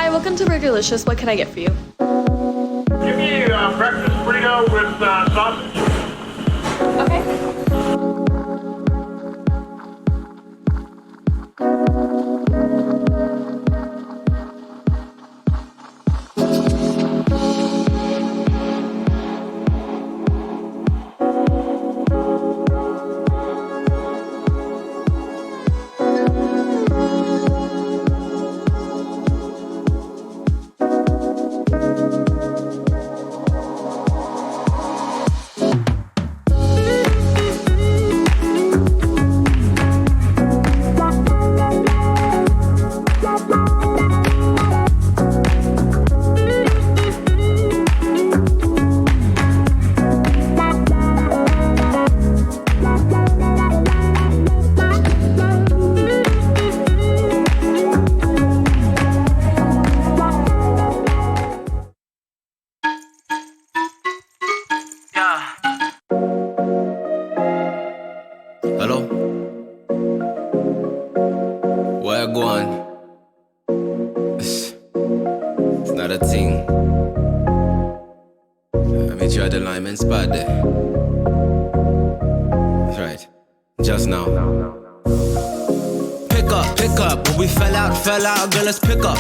Hi, welcome to Burgerlicious. What can I get for you? Give me a breakfast burrito with sausage. Okay. Hello? Where I going? It's not a thing. I meet you at the lineman spot there. That's right. Just now. Pick up. When we fell out, girl, let's pick up.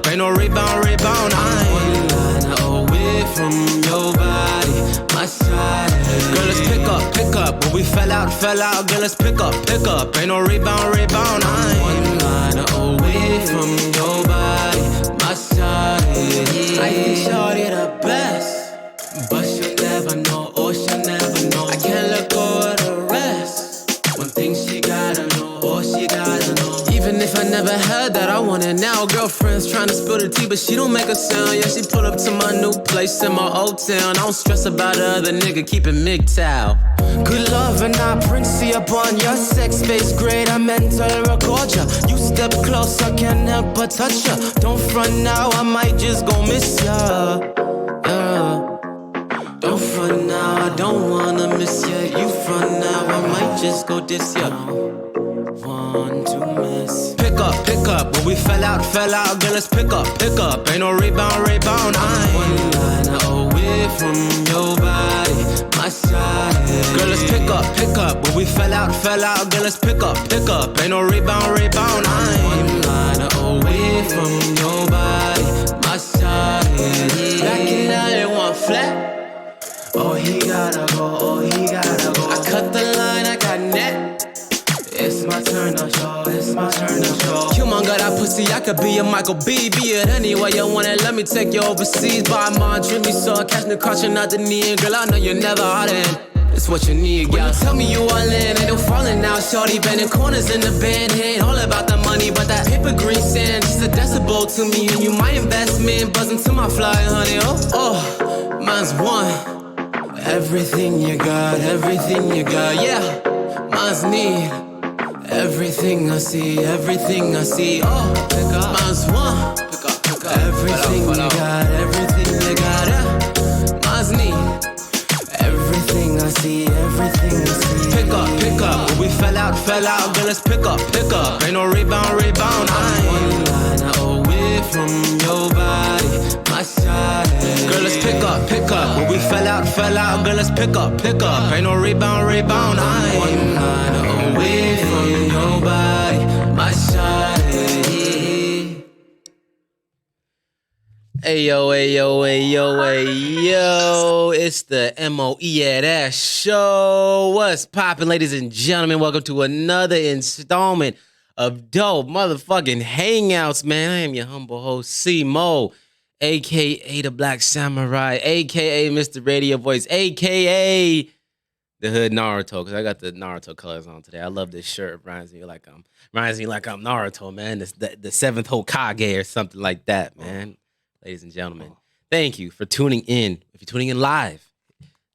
Ain't no rebound. I'm one line away from your body, my side. Girl, let's pick up. When we fell out, girl, let's pick up. Ain't no rebound. I'm one line away from your body, my side. I think shorty the best, but she'll never know, or she'll never know. I can't let go of the rest. One thing she gotta know, or she gotta know. Even if I never had that, I want it now. Girlfriend's trying to spill the tea, but she don't make a sound. Yeah, she pull up to my new place in my old town. I don't stress about the other nigga, keep it MGTOW. Good love and I princey upon your sex space great. I mental record ya. You step close, I can't help but touch ya. Don't front now, I might just go miss ya. Yeah. Don't front now, I don't wanna miss ya. You front now, I might just go diss ya. Want to miss. Pick up. When we fell out, girl, let's pick up. Ain't no rebound. I'm one line away from your body, my side. Girl, let's pick up. When we fell out, girl, let's pick up. Ain't no rebound. I'm one line away from your body, my side. Back in there, one flat. Oh, he gotta go. I cut the line, I got net. It's my turn to show. Come on, got that pussy, I could be a Michael B. Be it any way you want it, let me take you overseas. Buy my dreamy soul, catch me crouching out the knee. And girl, I know you're never hot in. It's what you need, girl. When you tell me you all in, ain't no falling now. Shorty bending corners in the band. It ain't all about the money, but that paper green sand. Just a decibel to me, and you my investment. Buzzing to my fly, honey, oh, mine's one. Everything you got, yeah. Mine's need. Everything I see, oh, pick up. Mine's one. Pick up. Everything you got, yeah. Mine's need. Everything I see. Pick up. When we fell out, girl, let's pick up. Ain't no rebound. I'm one line away from your body, my side. Girl, let's pick up. When we fell out, girl, let's pick up. Ain't no rebound. I'm one line away from your body, my side. Ayo, it's the MOEAS show. What's poppin', ladies and gentlemen? Welcome to another installment of dope motherfucking Hangouts, man. I am your humble host, C-Mo, a.k.a. the Black Samurai, a.k.a. Mr. Radio Voice, a.k.a. the Hood Naruto, because I got the Naruto colors on today. I love this shirt. It reminds me like I'm Naruto, man. The seventh Hokage or something like that, man. Ladies and gentlemen, thank you for tuning in. If you're tuning in live,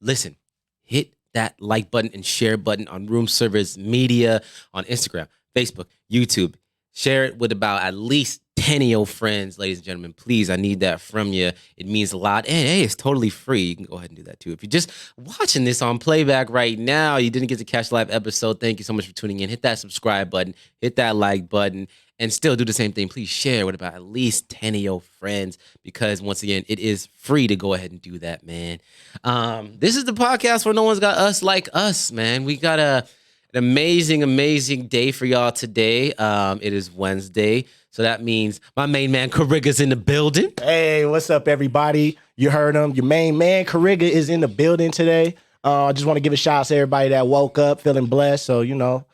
listen, hit that like button and share button on Room Service Media on Instagram, Facebook, YouTube. Share it with about at least 10 10 of your friends, ladies and gentlemen. Please, I need that from you. It means a lot. And hey, it's totally free. You can go ahead and do that too. If you're just watching this on playback right now, you didn't get to catch the live episode, thank you so much for tuning in. Hit that subscribe button, hit that like button, and still do the same thing. Please share with about at least 10 of your friends, because once again, it is free to go ahead and do that, man. This is the podcast where no one's got us like us, man. We got an amazing day for y'all today. It is Wednesday, so that means my main man Carriga's in the building. Hey, what's up, everybody? You heard him. Your main man Carriga is in the building today. I just want to give a shout out to everybody that woke up feeling blessed. So,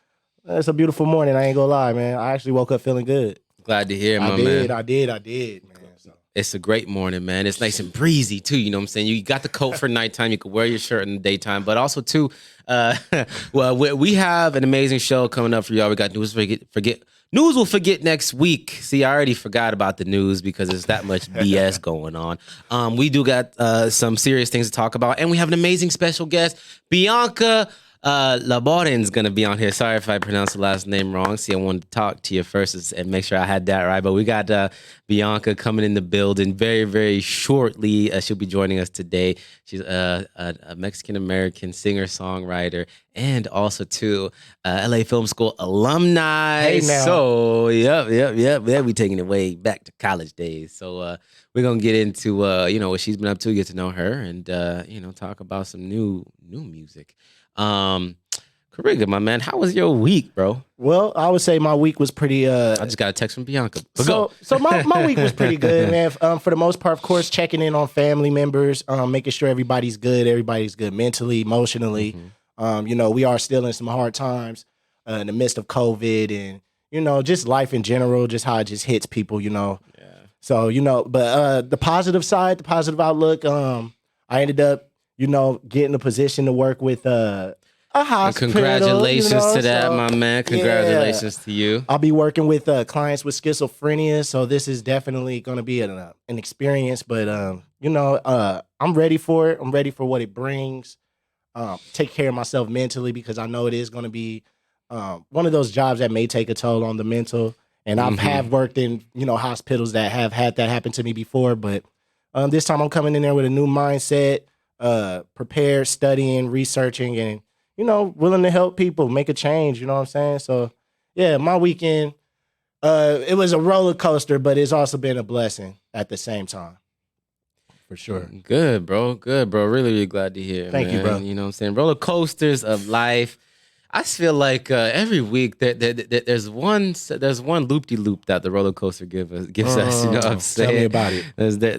it's a beautiful morning. I ain't gonna lie, man. I actually woke up feeling good. Glad to hear, man. I did, man. So. It's a great morning, man. It's nice and breezy, too. You know what I'm saying? You got the coat for nighttime. You can wear your shirt in the daytime. But also, too, well, we have an amazing show coming up for y'all. We got news News will forget next week. See, I already forgot about the news because there's that much BS going on. We do got some serious things to talk about. And we have an amazing special guest, Bianca. Laborin's gonna be on here. Sorry if I pronounced the last name wrong. See, I wanted to talk to you first and make sure I had that right. But we got Bianca coming in the building very, very shortly. She'll be joining us today. She's a Mexican-American singer-songwriter and also too LA Film School alumni. Hey, now. So yep. We taking it way back to college days. So we're gonna get into what she's been up to, get to know her, and talk about some new music. Carriga, my man, how was your week, bro? Well, I would say my week was pretty. I just got a text from Bianca. So my week was pretty good, man. For the most part, of course, checking in on family members, making sure everybody's good mentally, emotionally. Mm-hmm. We are still in some hard times in the midst of COVID and just life in general, just how it just hits people. Yeah. So but the positive side, the positive outlook. I ended up getting a position to work with a hospital. Congratulations to that, my man. Congratulations to you. I'll be working with clients with schizophrenia, so this is definitely going to be an experience. But I'm ready for it. I'm ready for what it brings. Take care of myself mentally because I know it is going to be one of those jobs that may take a toll on the mental. And I have worked in hospitals that have had that happen to me before, but this time I'm coming in there with a new mindset. Prepared, studying, researching, and willing to help people make a change. You know what I'm saying? So yeah, my weekend it was a roller coaster, but it's also been a blessing at the same time. For sure. Good, bro. Really, really glad to hear. Thank you, bro. You know what I'm saying? Roller coasters of life. I just feel like every week there's one loop-de-loop that the roller coaster gives us. You know what I'm saying? Tell me about it.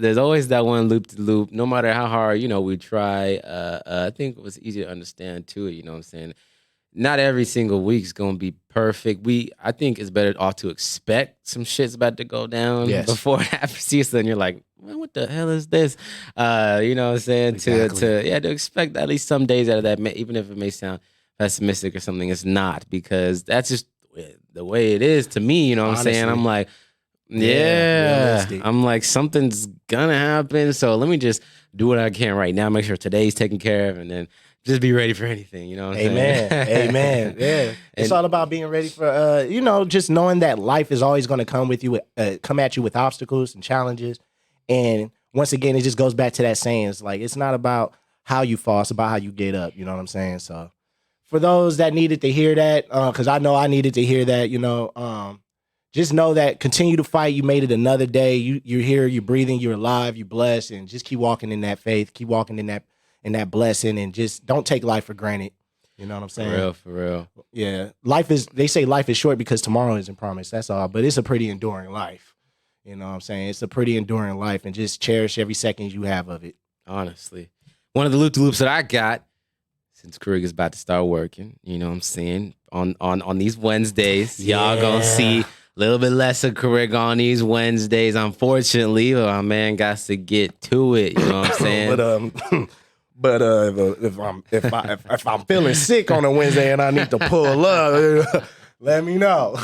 There's always that one loop-de-loop. No matter how hard we try. I think it was easy to understand too. You know what I'm saying? Not every single week's gonna be perfect. I think it's better off to expect some shit's about to go down before it happens. And you're like, man, what the hell is this? You know what I'm saying? Exactly. To expect at least some days out of that, even if it may sound pessimistic or something. It's not, because that's just the way it is to me. You know what I'm saying? I'm like, I'm like, something's gonna happen, so let me just do what I can right now, make sure today's taken care of, and then just be ready for anything. You know what I'm saying? Amen. Yeah, it's all about being ready for just knowing that life is always going to come at you with obstacles and challenges. And once again, it just goes back to that saying. It's like, it's not about how you fall, it's about how you get up. You know what I'm saying? So for those that needed to hear that, because I know I needed to hear that, just know that continue to fight. You made it another day. You're here, you're breathing, you're alive, you're blessed, and just keep walking in that faith, keep walking in that blessing, and just don't take life for granted. You know what I'm saying? For real. Yeah. They say life is short because tomorrow isn't promised. That's all. But it's a pretty enduring life. You know what I'm saying? It's a pretty enduring life, and just cherish every second you have of it. Honestly. One of the loop-de-loops that I got, since Carriga's about to start working, you know what I'm saying, on these Wednesdays, y'all gonna see a little bit less of Carriga on these Wednesdays, unfortunately. But my man got to get to it, you know what I'm saying? But if I'm feeling sick on a Wednesday and I need to pull up, let me know.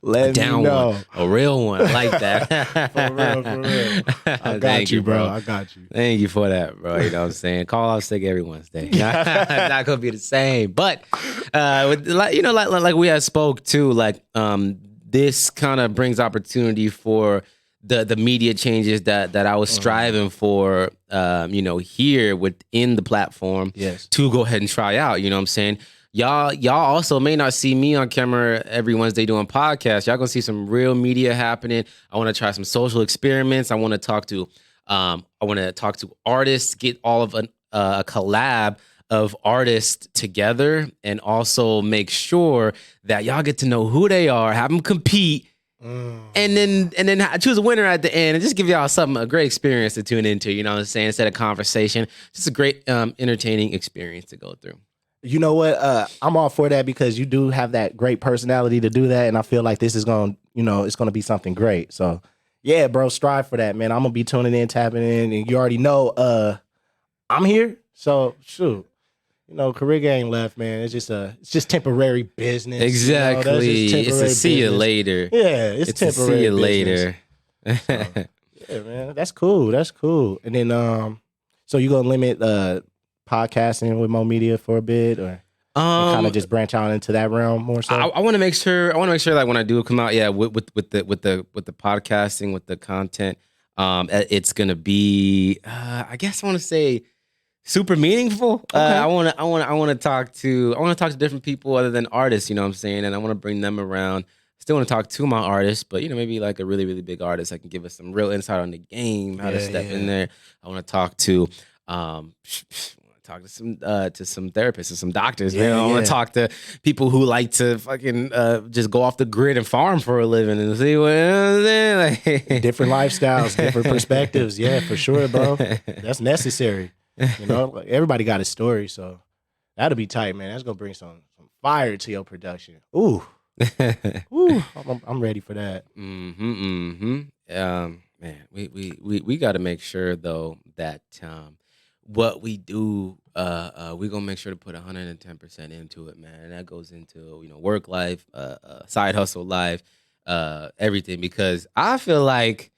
Let me know. A real one. I like that. For real. I got you, bro. I got you. Thank you for that, bro. You know what I'm saying? Call out sick every Wednesday. Not gonna be the same. But like we had spoke too, like this kind of brings opportunity for the media changes that I was striving for, here within the platform to go ahead and try out. You know what I'm saying? Y'all also may not see me on camera every Wednesday doing podcasts. Y'all gonna see some real media happening. I want to try some social experiments. I want to talk to artists, get all of a collab of artists together, and also make sure that y'all get to know who they are, have them compete, and then choose a winner at the end, and just give y'all a great experience to tune into. You know what I'm saying? Instead of conversation, just a great entertaining experience to go through. You know what? I'm all for that because you do have that great personality to do that, and I feel like this is going, it's going to be something great. So, yeah, bro, strive for that, man. I'm gonna be tuning in, tapping in, and you already know, I'm here. So, shoot, Career ain't left, man. It's just temporary business. Exactly. It's a see you later. Yeah, it's temporary. See you business. later. So, yeah, man, that's cool. That's cool. And then, so you gonna limit podcasting with Mo Media for a bit, or kind of just branch out into that realm more so? I want to make sure. Like when I do come out, with the podcasting, with the content, it's gonna be. I guess I want to say super meaningful. Okay. I want to talk to different people other than artists. You know what I'm saying? And I want to bring them around. Still want to talk to my artists, but maybe like a really, really big artist that can give us some real insight on the game, how to step in there. I want to talk to to some therapists and some doctors, man. I want to talk to people who like to fucking just go off the grid and farm for a living and see what I'm saying. Like, different lifestyles, different perspectives. Yeah, for sure, bro. That's necessary. Like, everybody got a story, so that'll be tight, man. That's gonna bring some fire to your production. Ooh, ooh, I'm ready for that. Man, we got to make sure though that what we do, we gonna make sure to put 110% into it, man. And that goes into work life, side hustle life, everything. Because I feel like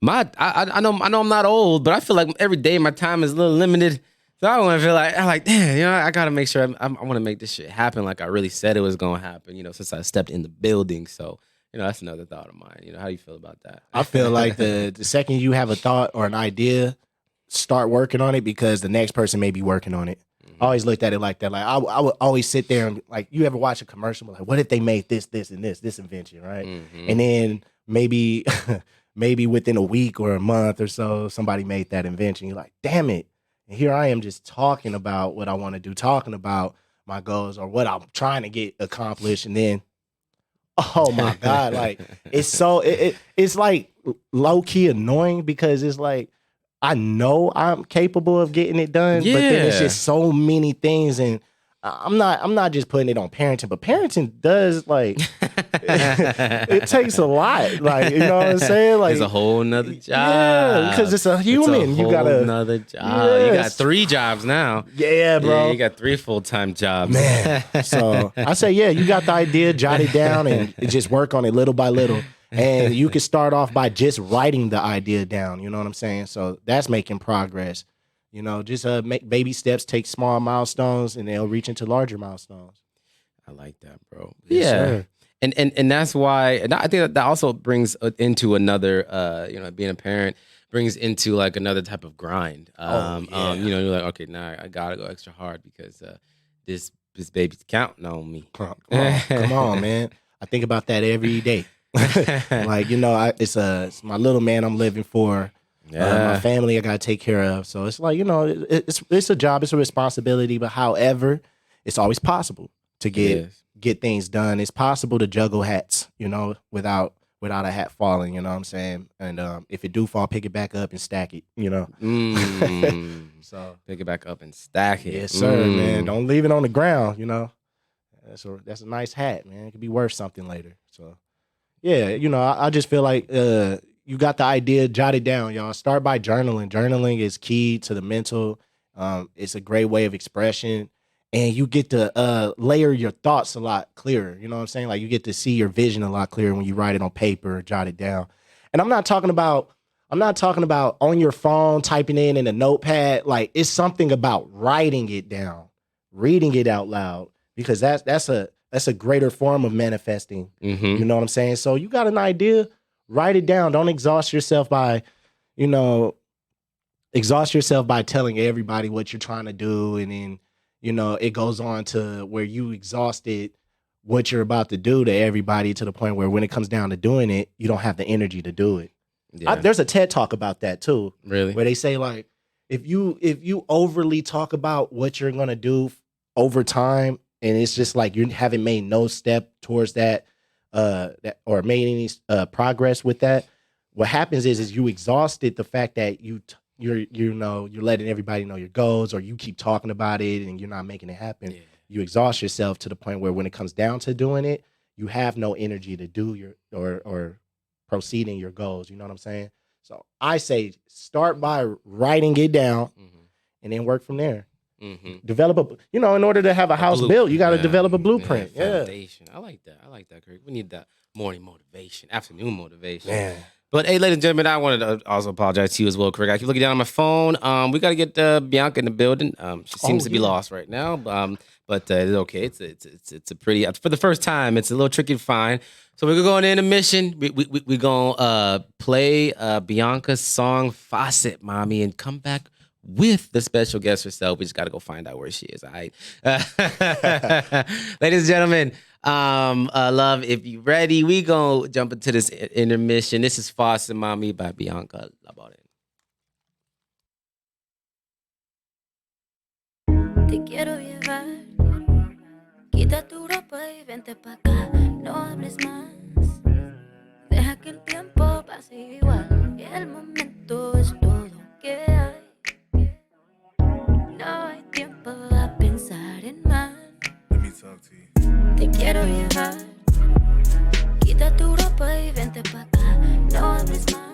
I know I'm not old, but I feel like every day my time is a little limited. So I want to feel like, damn, I gotta make sure I want to make this shit happen like I really said it was gonna happen. Since I stepped in the building, so. That's another thought of mine. How do you feel about that? I feel like the second you have a thought or an idea, start working on it because the next person may be working on it. I always looked at it like that. Like I would always sit there and like, you ever watch a commercial? Like, what if they made this, and this invention, right? And then maybe within a week or a month or so, somebody made that invention. You're like, damn it. And here I am just talking about what I want to do, talking about my goals or what I'm trying to get accomplished. And then, oh my God, like it's like low key annoying because it's like, I know I'm capable of getting it done, but then it's just so many things, and I'm not just putting it on parenting, but parenting does like it takes a lot, like you know what I'm saying? Like it's a whole nother job. Yeah, because it's a human. It's a whole another job. You got 3 jobs now. Yeah, bro. Yeah, you got 3 full-time jobs, man. So I say, you got the idea, jot it down, and just work on it little by little. And you can start off by just writing the idea down. You know what I'm saying? So that's making progress. Just make baby steps, take small milestones, and they'll reach into larger milestones. I like that, bro. Yes, sir. And that's why, and I think that also brings into another, being a parent brings into like another type of grind. You're like, okay, now I gotta go extra hard because this baby's counting on me. Come on, man. I think about that every day. Like, it's my little man I'm living for. My family I gotta take care of. So it's like, it's a job, it's a responsibility, but however, it's always possible to get things done. It's possible to juggle hats, without a hat falling, you know what I'm saying? And if it do fall, pick it back up and stack it, So pick it back up and stack it. Yes, sir, man. Don't leave it on the ground, That's a nice hat, man. It could be worth something later. So yeah, I just feel like you got the idea, jot it down, y'all. Start by journaling. Journaling is key to the mental. It's a great way of expression. And you get to layer your thoughts a lot clearer. You know what I'm saying? Like you get to see your vision a lot clearer when you write it on paper or jot it down. And I'm not talking about on your phone, typing in a notepad. Like it's something about writing it down, reading it out loud, because that's a that's a greater form of manifesting. Mm-hmm. You know what I'm saying? So you got an idea, write it down. Don't exhaust yourself by, telling everybody what you're trying to do. And then, it goes on to where you exhausted what you're about to do to everybody to the point where when it comes down to doing it, you don't have the energy to do it. Yeah. There's a TED talk about that too. Really? Where they say like, if you overly talk about what you're going to do over time, and it's just like you haven't made no step towards that, or made any progress with that, what happens is you exhausted the fact that you're letting everybody know your goals, or you keep talking about it and you're not making it happen. Yeah. You exhaust yourself to the point where when it comes down to doing it, you have no energy to do your or proceed in your goals. You know what I'm saying? So I say start by writing it down, and then work from there. Develop in order to have a house built, you got to develop a blueprint. Yeah, foundation. I like that, Kirk. We need that morning motivation, afternoon motivation. Man. But hey, ladies and gentlemen, I wanted to also apologize to you as well, Kirk. I keep looking down on my phone. We got to get Bianca in the building. She seems to be lost right now, but it's okay. It's a pretty, for the first time, it's a little tricky to find. So we're going in a mission. We're going to play Bianca's song Faucet, Mami, and come back with the special guest herself. We just got to go find out where she is. All right. Ladies and gentlemen, love, if you ready, we gonna jump into this intermission. This is Faucet, Mami by Bianca Laborin. Te quiero llevar, quita tu ropa y vente pa' acá, no hables más, deja que el tiempo pase igual, y el momento es todo que hay. No hay tiempo a pensar en más. Let me talk to you. Te quiero llevar, quita tu ropa y vente pa' acá, no hables más,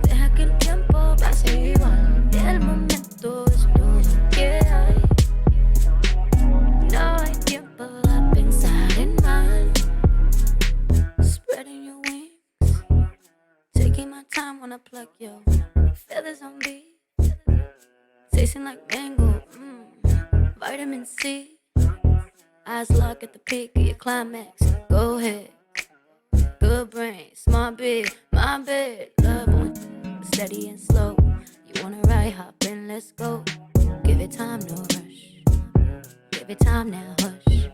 deja que el tiempo pase igual, y el momento es todo que hay. No hay tiempo a pensar en más. Spreading your wings, taking my time when I pluck your feathers on me. Tasting like mango, vitamin C. Eyes lock at the peak of your climax. Go ahead, good brain, smart bed, my bed. Love on steady and slow. You wanna ride, hop in, let's go. Give it time, no rush. Give it time now, hush.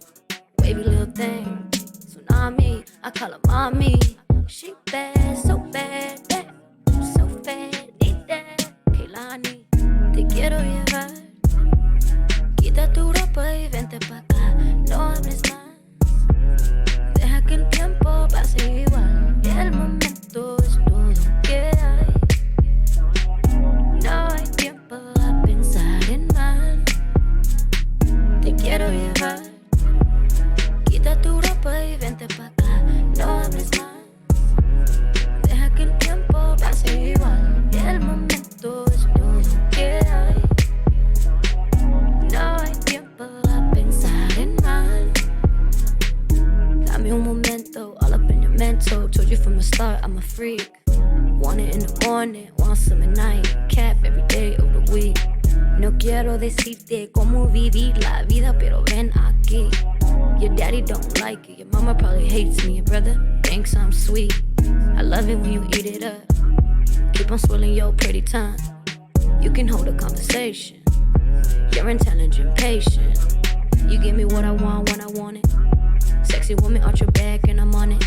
Wavy little thing, tsunami. I call her mommy. She bad, so bad, so fat, need that. Kehlani. Te quiero llevar, quita tu ropa y vente pa' acá, no hables más, deja que el tiempo pase igual, y el momento es todo que hay. No hay tiempo a pensar en más. Te quiero llevar, quita tu ropa y vente pa' acá, no hables más, deja que el tiempo pase igual, y el momento es todo que hay. No hay tiempo a pensar en más. Dame un momento, all up in your mental. Told you from the start, I'm a freak. Want it in the morning, want some at night. Cap every day of the week. No quiero decirte cómo vivir la vida, pero ven aquí. Your daddy don't like it, your mama probably hates me. Your brother thinks I'm sweet. I love it when you eat it up. Keep on swirling your pretty tongue. You can hold a conversation. You're intelligent, patient. You give me what I want when I want it. Sexy woman arch your back and I'm on it.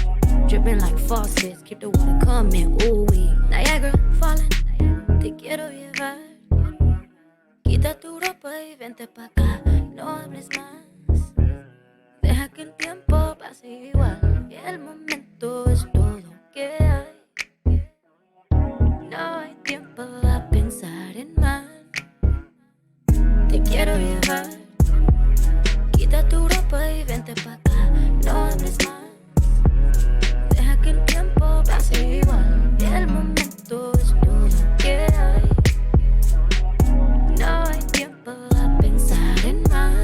Dripping like faucets, keep the water coming. Ooh wee, Niagara falling. Te quiero llevar. Quita tu ropa y vente pa' acá. No hables más. Deja que el tiempo pase igual, y el momento es todo que hay. No hay tiempo a pensar en más. Te quiero llevar, quita tu ropa y vente pa' acá, no hables más, deja que el tiempo pase igual, y el momento es todo que hay. No hay tiempo a pensar en más.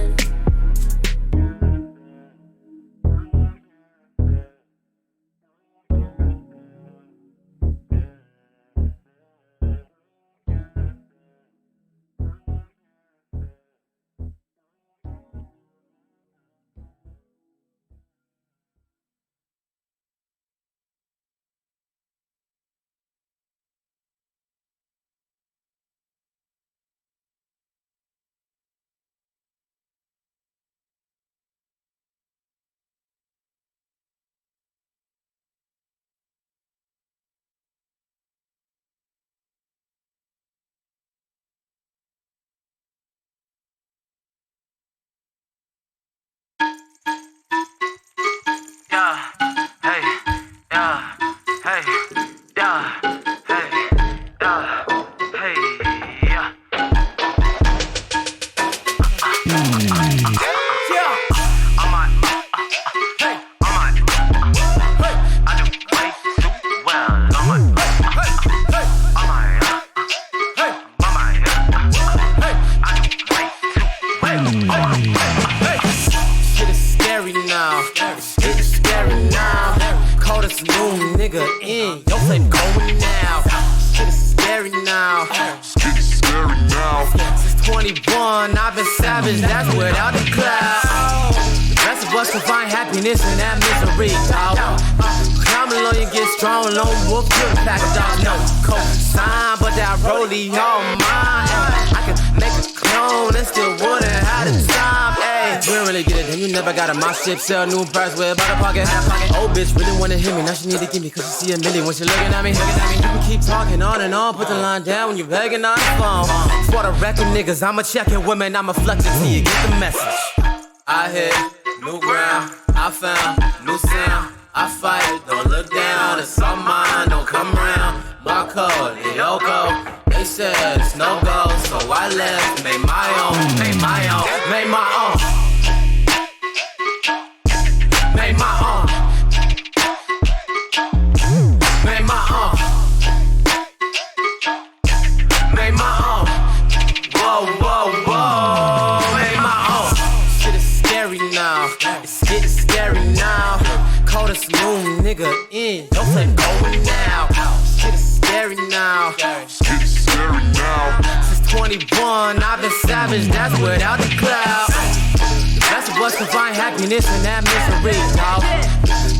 this new nigga in. Your flame going now. Shit is scary now. Shit is scary now. Since 21, I've been savage, that's without the cloud. The best of us can find happiness in that misery, dawg. Climb along, you get strong, lone wolf, kill the pack of dogs. No cosign, but that rollie all mine. I can make a clone and still wouldn't have the time. Ay, you don't really get it, then you never got it. My ship sell new price with about a pocket. Old bitch really wanna hit me, now she need to give me, cause she see a million when she looking at me. You can keep talking on and on, put the line down when you're begging on the phone. For the record niggas, I'ma check it, women, I'ma flex it till you get the message. I hit new ground, I found new sound. I fight, don't look down, it's all mine, don't come around. My code, Yoko, they said it's no go, so I left, made my own, made my own, made my own. Made my own. Made my own. Made my own. Whoa, whoa, whoa. Made my own. Shit is scary now. It's getting scary now. Coldest new nigga in. Your flame going now. Shit is scary now. Shit is scary now. Since 21, I've been savage, that's without the cloud. The best of us can find happiness in that misery, dawg.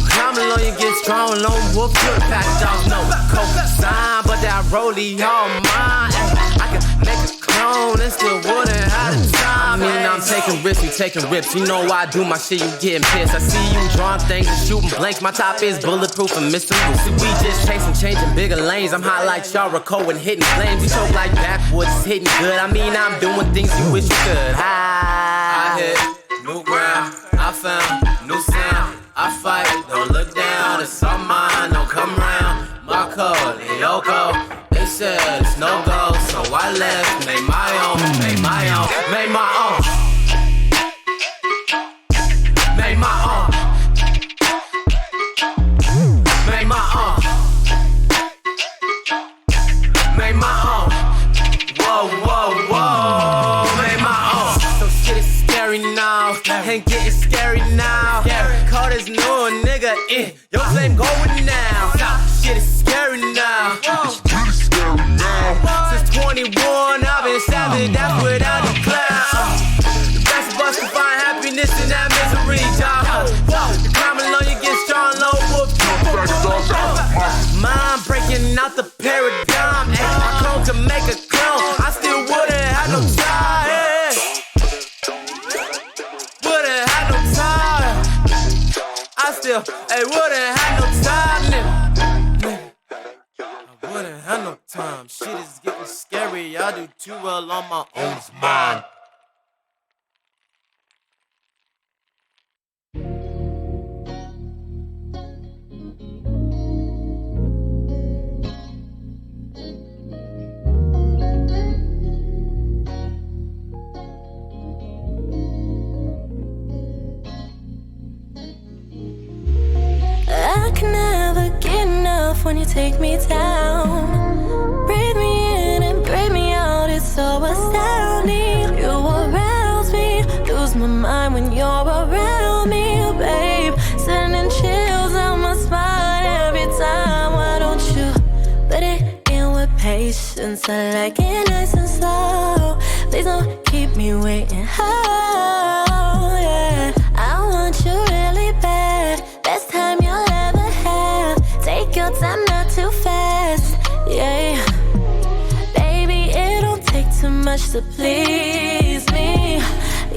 Climb along, you get strong, lone wolf, kill the pack of dogs. No cosign, but that rollie all mine. I can make a clone and still wouldn't have the time. I mean, I'm taking risks, we taking rips. You know why I do my shit, you getting pissed. I see you drawing things and shooting blanks. My top is bulletproof and Mr. Lucy. We just chasing, changing bigger lanes. I'm hot like Jericho and hitting flames. We choke like backwoods, hitting good. I mean, I'm doing things you wish you could. I hit new ground, I found new sound. I fight, don't look down, it's all mine, don't come round. My code, Yoko, they said it's no go, so I left, made my own, made my own, made my own. Made my own. Made my own. Made my own. Whoa, whoa, whoa, made my own. So shit is scary now, ain't getting scary now. Call this new nigga in, your flame going now. Shit is scary now. Shit is scary now. Since 21, I've been savage, that's without the cloud. The best of us can find happiness in that misery, dawg. You climb along, you get strong, low wolf. Mind breaking out the paradigm. Ay, my clone can make a clone, I still wouldn't have no time. Ay. Wouldn't have no time. I still, hey, wouldn't have no time, nigga. I wouldn't have no time. Shit is getting scary. I do too well on my own mind. I can never get enough when you take me down. Breathe me in and breathe me out, it's so astounding. You arouse me, lose my mind when you're around me, babe. Sending chills down my spine every time. Why don't you put it in with patience? I like it nice and slow. Please don't keep me waiting. Oh, yeah. I want you really bad. Best time you'll ever have. Take your time, not too fast. Yeah. Baby, it don't take too much to please me.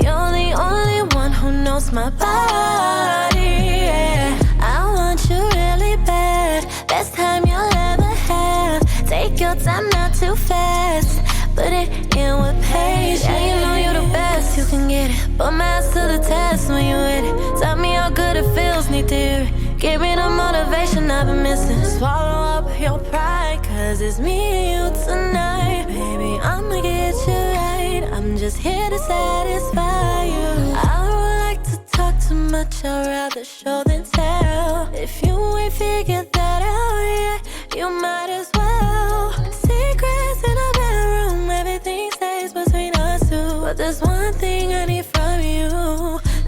You're the only one who knows my body. Yeah. I want you really bad. Best time you'll ever have. Take your time, not too fast. Put it in with patience. Yeah, you know you're the best, you can get it. Put my ass to the test when you hit it. Tell me how good it feels, need to hear it. Give me the motivation I've been missing. Swallow up your pride, cause it's me and you tonight. Baby, I'ma get you right. I'm just here to satisfy you. I don't like to talk too much, I'd rather show than tell. If you ain't figured that out yet, you might as well. Secrets in a bedroom, everything stays between us two. But there's one thing I need from you.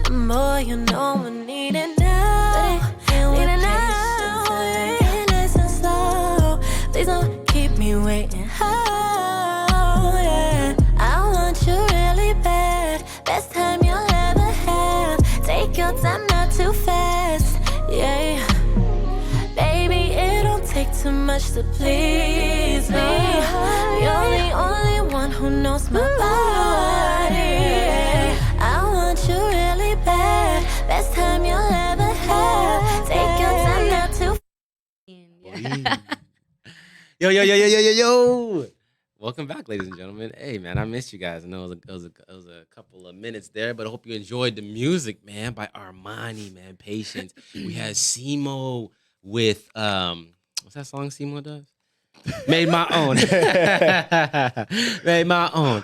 The more you know, I need it now. Need it now, yeah. much to please me. You're the only one who knows my body. I want you really bad. Best time you'll ever have. Take your time not to. Yo. Welcome back, ladies and gentlemen. Hey, man, I missed you guys. I know it was a couple of minutes there, but I hope you enjoyed the music, man, by Armani, man. Patience. We had Simo with what's that song Simo does? Made my own. Made my own.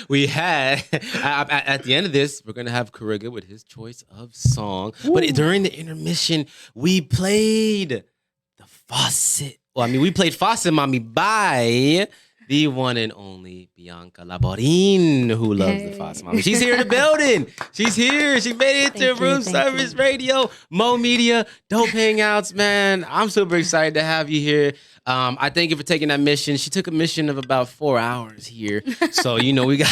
We had at the end of this, we're gonna have Kariga with his choice of song. But during the intermission, we played the Faucet. Well, I mean, we played Faucet Mami by the one and only Bianca Laborin, who loves the Faucet Mami. She's here in the building. She's here. She made it to Room Service Radio, Mo Media, Dope Hangouts, man. I'm super excited to have you here. I thank you for taking that mission. She took a mission of about 4 hours here. So, we got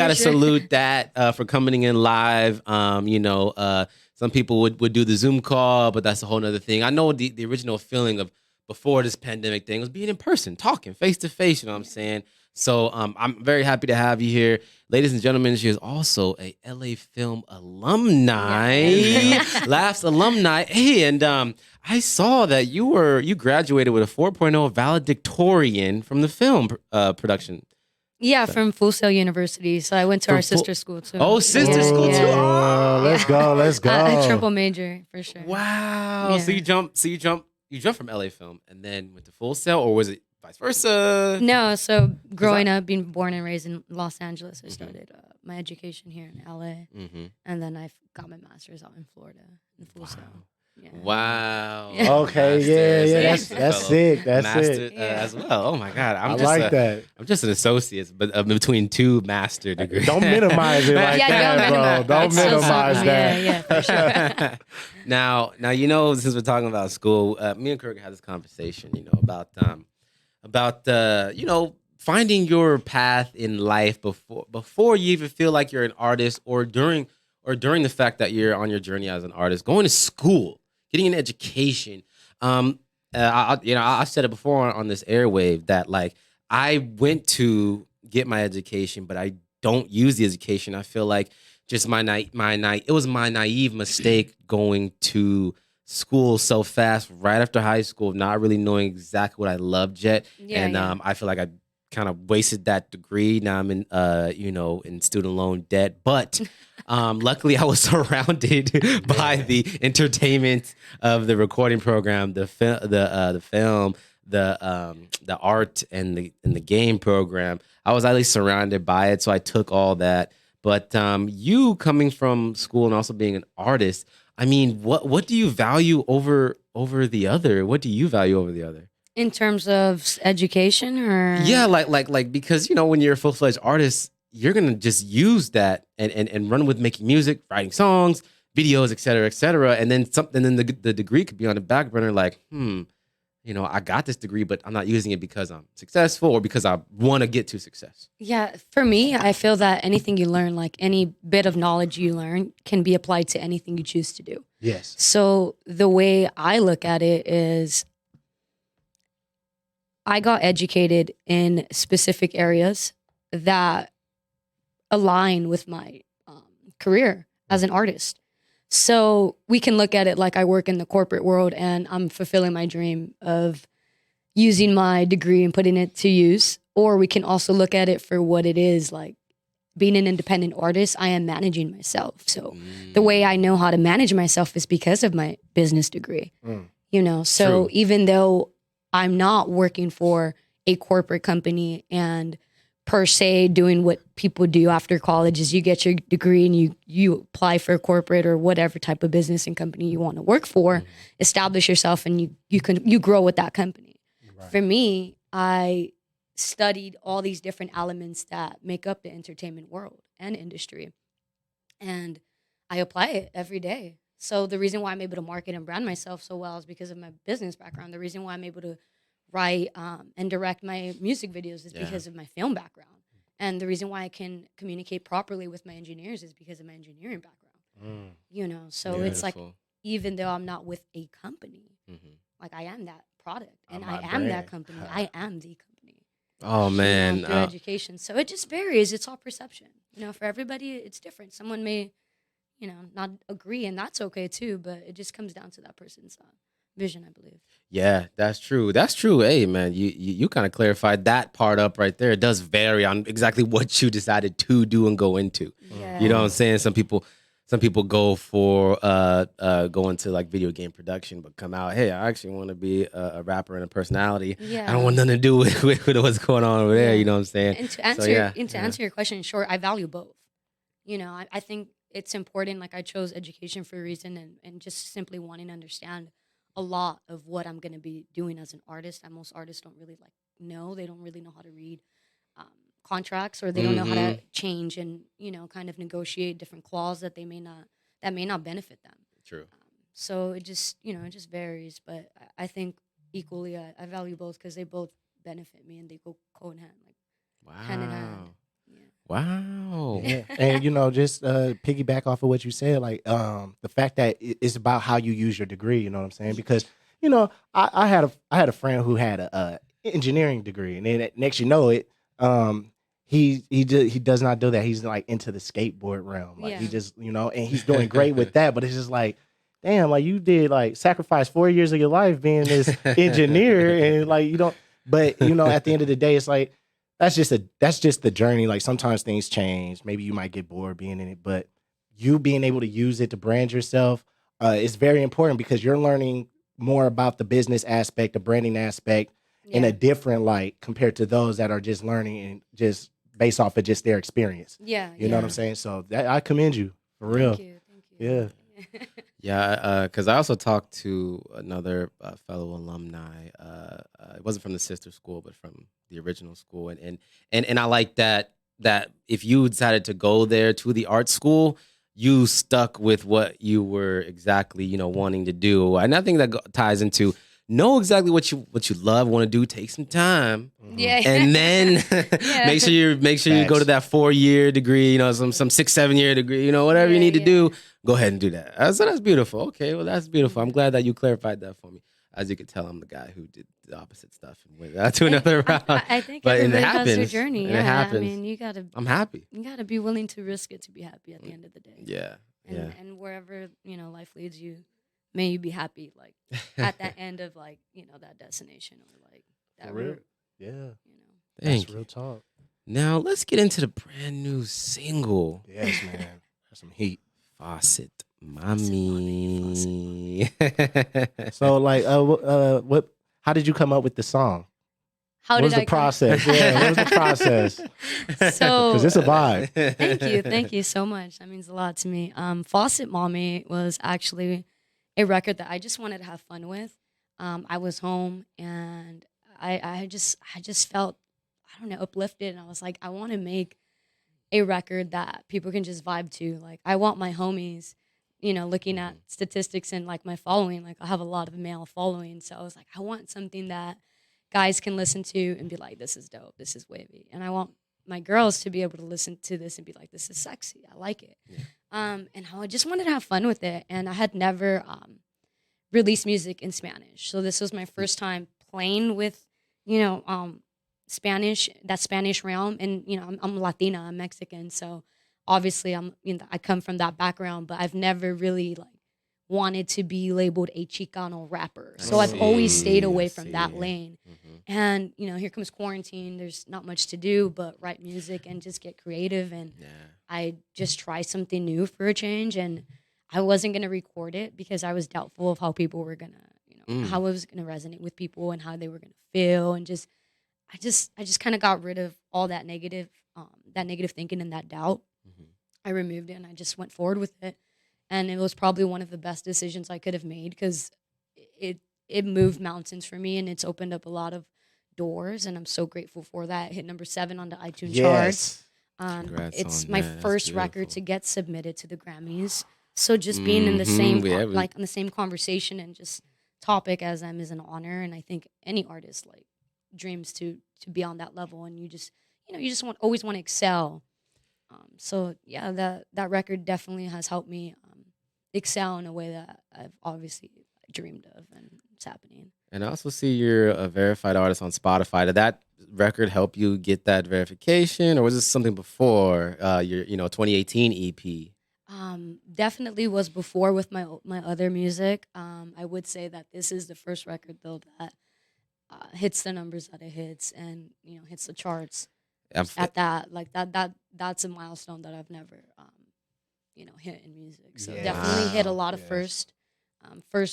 to salute that for coming in live. Some people would do the Zoom call, but that's a whole nother thing. I know the original feeling of before this pandemic thing was being in person, talking face to face, you know what I'm saying? So I'm very happy to have you here. Ladies and gentlemen, she is also a LA Film alumni, Laughs alumni. Hey, and I saw that you graduated with a 4.0 valedictorian from the film production. Yeah, from Faucet University. So I went to our sister school too. Oh, sister school too. Oh, let's go. A triple major for sure. Wow. Yeah. So you jumped from LA Film and then went to Faucet, or was it vice versa? No, so growing up, being born and raised in Los Angeles, I started my education here in LA, and then I got my master's out in Florida in Faucet. Yeah. Wow. Okay, yeah. That's sick. That's sick. As well. Oh my God. I like that. I'm just an associate, but between two master degrees. Don't minimize it like that, bro. Don't minimize that. Yeah, for sure. Now, since we're talking about school, me and Kirk had this conversation, about finding your path in life before you even feel like you're an artist, or during the fact that you're on your journey as an artist, going to school, getting an education. I said it before on this airwave that like I went to get my education, but I don't use the education. I feel like just it was my naive mistake going to school so fast right after high school, not really knowing exactly what I loved yet. I feel like I kind of wasted that degree. Now I'm in in student loan debt, but luckily I was surrounded by the entertainment of the recording program, the film, the art, and the game program. I was at least surrounded by it, so I took all that. But you coming from school and also being an artist, I mean, what do you value over the other? What do you value over the other? In terms of education, or yeah, like because when you're a full-fledged artist, you're gonna just use that and run with making music, writing songs, videos, et cetera, and then the degree could be on the back burner. Like, I got this degree, but I'm not using it because I'm successful or because I want to get to success. Yeah, for me, I feel that anything you learn, like any bit of knowledge you learn, can be applied to anything you choose to do. Yes. So the way I look at it is, I got educated in specific areas that align with my career as an artist. So we can look at it like I work in the corporate world and I'm fulfilling my dream of using my degree and putting it to use. Or we can also look at it for what it is, like being an independent artist, I am managing myself. So the way I know how to manage myself is because of my business degree. So True. Even though I'm not working for a corporate company and per se doing what people do after college is you get your degree and you apply for a corporate or whatever type of business and company you want to work for, establish yourself, and you grow with that company. Right. For me, I studied all these different elements that make up the entertainment world and industry, and I apply it every day. So the reason why I'm able to market and brand myself so well is because of my business background. The reason why I'm able to write and direct my music videos is because of my film background. And the reason why I can communicate properly with my engineers is because of my engineering background. So it's like, even though I'm not with a company. Mm-hmm. Like I am that product, and I'm I my am that brand. company. I am the company. Oh man, Through education, so it just varies. It's all perception. For everybody, it's different. Someone may, not agree, and that's okay too. But it just comes down to that person's vision, I believe. yeah, that's true. That's true. Hey, man, you kind of clarified that part up right there. It does vary on exactly what you decided to do and go into. Yeah. You know what I'm saying? Some people go for go into like video game production, but come out, hey, I actually want to be a rapper and a personality. Yeah. I don't want nothing to do with what's going on over there. You know what I'm saying? And to answer your question, short, I value both. I think it's important. Like I chose education for a reason, and just simply wanting to understand a lot of what I'm going to be doing as an artist. And most artists don't really know. They don't really know how to read contracts, or they don't know how to change and kind of negotiate different clauses that may not benefit them. True. So it just it just varies, but I think equally I value both because they both benefit me and they go in hand, hand in hand. Yeah. Wow. Yeah. And just piggyback off of what you said, like the fact that it's about how you use your degree. You know what I'm saying? Because I had a friend who had a engineering degree, and then next it, he does not do that. He's like into the skateboard realm. Like he just and he's doing great with that. But it's just like, damn, like you did like sacrifice 4 years of your life being this engineer, and like you don't. But at the end of the day, it's like. That's just the journey. Like sometimes things change. Maybe you might get bored being in it, but you being able to use it to brand yourself is very important because you're learning more about the business aspect, the branding aspect, in a different light compared to those that are just learning and just based off of just their experience. Yeah, you know what I'm saying. So I commend you for real. Thank you. Yeah. Yeah, because I also talked to another fellow alumni. It wasn't from the sister school, but from the original school, and I like that if you decided to go there to the art school, you stuck with what you were exactly wanting to do, and I think that ties into know exactly what you love, want to do. Take some time, and then make sure you go to that 4-year degree, some 6-7 year degree, whatever you need to do. Go ahead and do that. So that's beautiful. Okay, well that's beautiful. I'm glad that you clarified that for me. As you can tell, I'm the guy who did the opposite stuff and went to another round. I think but everybody it has happens. their journey. And Yeah, it happens. I mean, you gotta be willing to risk it to be happy at the end of the day. Yeah. And wherever life leads you, may you be happy like at that end of that destination or that For real? route. Yeah. Thank That's real talk. Now let's get into the brand new single. Yes, man. That's some heat. Faucet, Mami. So like what how did you come up with the song? What was the process? Yeah, what was the process? So Because it's a vibe. Thank you so much. That means a lot to me. Faucet Mommy was actually a record that I just wanted to have fun with. I was home and I just felt, I don't know, uplifted, and I was like, I want to make a record that people can just vibe to. Like I want my homies, looking at statistics and like my following, like I have a lot of male following, so I was like, I want something that guys can listen to and be like, this is dope, this is wavy. And I want my girls to be able to listen to this and be like, this is sexy, I like it. And I just wanted to have fun with it. And I had never released music in Spanish. So this was my first time playing with, Spanish, that Spanish realm. And, I'm Latina, I'm Mexican. So obviously I come from that background, but I've never really wanted to be labeled a Chicano rapper. So I've always stayed away from that lane. And, here comes quarantine. There's not much to do but write music and just get creative. And I just try something new for a change. And I wasn't going to record it because I was doubtful of how people were going to, how it was going to resonate with people and how they were going to feel. And I just kind of got rid of all that negative thinking and that doubt. I removed it and I just went forward with it. And it was probably one of the best decisions I could have made because it moved mountains for me and it's opened up a lot of doors. And I'm so grateful for that. It hit number 7 on the iTunes charts. It's my first record to get submitted to the Grammys. So just being in the same, on the same conversation and just topic as them is an honor. And I think any artist dreams to be on that level. And you just always want to excel. So yeah, that record definitely has helped me excel in a way that I've obviously dreamed of, and it's happening. And I also see you're a verified artist on Spotify. Did that record help you get that verification, or was this something before your 2018 EP? Definitely was before with my other music. I would say that this is the first record though that hits the numbers that it hits, and hits the charts at that. Like that's a milestone that I've never hit in music. So definitely hit a lot of first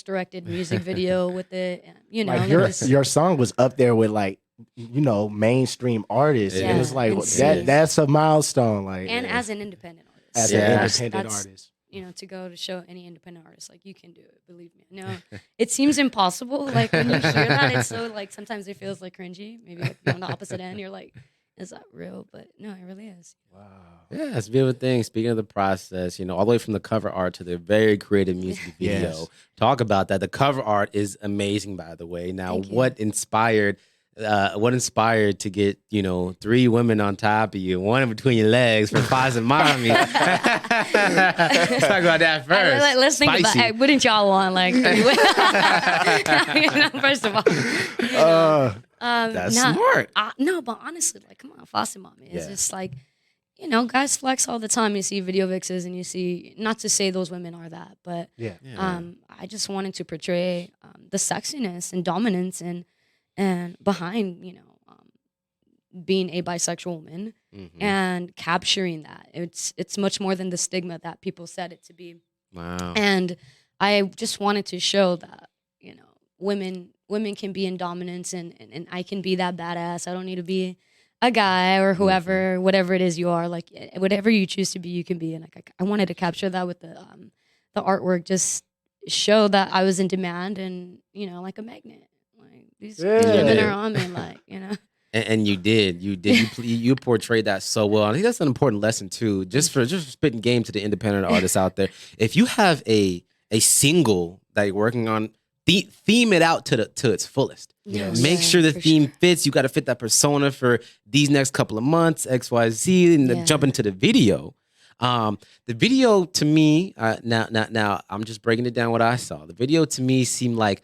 directed music video with it. And, Like like your song was up there with like mainstream artists. Yeah, It was like and that's a milestone. Like and as an independent artist. as Yeah. an That's- independent that's, artist. to go to show any independent artist, like, you can do it, believe me. No, it seems impossible. Like, when you hear that, it's so, like, sometimes it feels like cringy. Maybe like, you're on the opposite end, you're like, is that real? But no, it really is. Wow. Yeah, it's a beautiful thing. Speaking of the process, all the way from the cover art to the very creative music video. Yes. Talk about that. The cover art is amazing, by the way. Now, Thank you. what inspired to get 3 women on top of you, one in between your legs for Faucet Mami? Let's talk about that first. Let's think about Spicy. it. Wouldn't y'all want like 3 women? First of all, That's nah, smart. no, but honestly, like, come on, Faucet Mami. It's Yeah. just like, guys flex all the time. You see video vixes, and you see, not to say those women are that, but Yeah. I just wanted to portray the sexiness and dominance and behind being a bisexual woman, Mhm. and capturing that. It's much more than the stigma that people said it to be. Wow. And I just wanted to show that women can be in dominance, and I can be that badass. I don't need to be a guy or whoever, whatever it is you are. Like, whatever you choose to be, you can be. And like, I wanted to capture that with the artwork, just show that I was in demand, and like a magnet. Like, these women are on me, like. And you did. You portrayed that so well. I think that's an important lesson too. Just for spitting game to the independent artists out there. If you have a single that you're working on, theme it out to its fullest. Yes. Make sure the for theme sure. fits. You got to fit that persona for these next couple of months, XYZ, and then Yeah. jump into the video. The video to me, now I'm just breaking it down what I saw. The video to me seemed like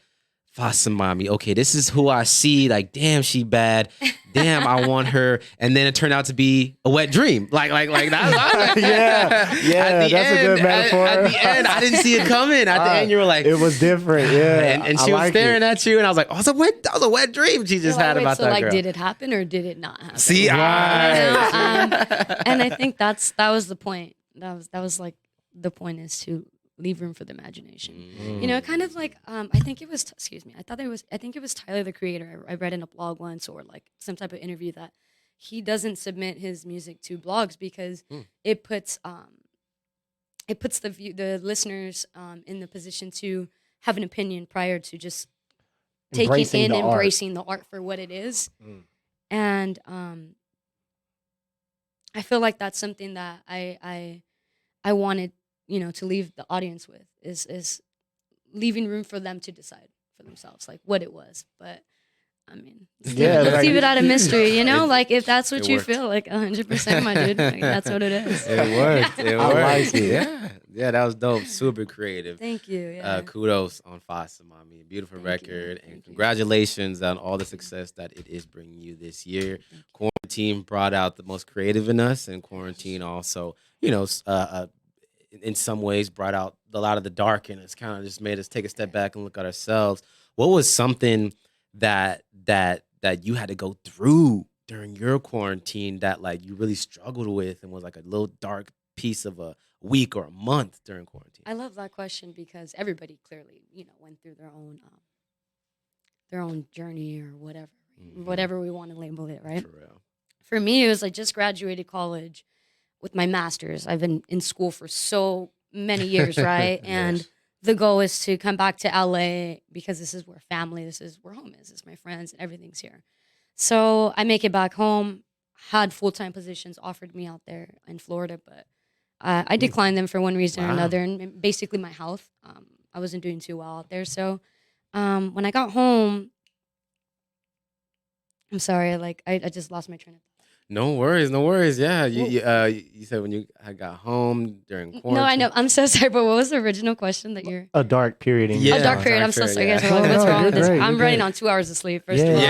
Faucet Mami. Okay, this is who I see. Like, damn, she bad. Damn, I want her. And then it turned out to be a wet dream. Like that. Yeah, that's a good metaphor. At the end, I didn't see it coming. At the end, you were like, It was different. Yeah. and I she was like staring it. at you, and I was like, oh, that was a wet dream she just You're had like, about so that like, girl. did it happen or did it not happen? See, And I think that was the point. That was like the point, is to leave room for the imagination. Kind of like I think it was Tyler, the Creator. I read in a blog once, or like some type of interview, that he doesn't submit his music to blogs because it puts the listeners in the position to have an opinion prior to just Embracing the art. embracing the art for what it is. And I feel like that's something that I wanted to leave the audience with, is leaving room for them to decide for themselves, like, what it was. But I mean, let's leave it out of mystery, like, if that's what you worked. feel, like, 100%, my dude, like, that's what it is. It worked. It I worked. like it. Yeah, that was dope. Super creative. Thank you. Yeah. Kudos on Faucet Mami. Beautiful Thank you. record. Thank And you. congratulations on all the success that it is bringing you this year. Quarantine brought out the most creative in us, and quarantine also, in some ways brought out a lot of the dark in us, kind of just made us take a step back and look at ourselves. What was something that you had to go through during your quarantine that, like, you really struggled with and was like a little dark piece of a week or a month during quarantine? I love that question, because everybody clearly, went through their own journey, or whatever we want to label it, right? For real. For me, it was like, just graduated college with my master's. I've been in school for so many years, right? And Yes. the goal is to come back to LA, because this is where family, this is where home is, this is my friends, and everything's here. So I make it back home, had full-time positions offered me out there in Florida, but I declined them for one reason or Wow. another, and basically my health. I wasn't doing too well out there. So when I got home, I'm sorry, like, I just lost my train of thought. No worries, no worries. Yeah, you said when you had got home during quarantine. No, I know. I'm so sorry, but what was the original question that you're? A dark period in Yeah. your Oh, dark life. period. dark I'm so period, sorry, yeah. guys. What's No, wrong you're with this? great, I'm you're running great. on 2 hours of sleep. First Yeah, of all,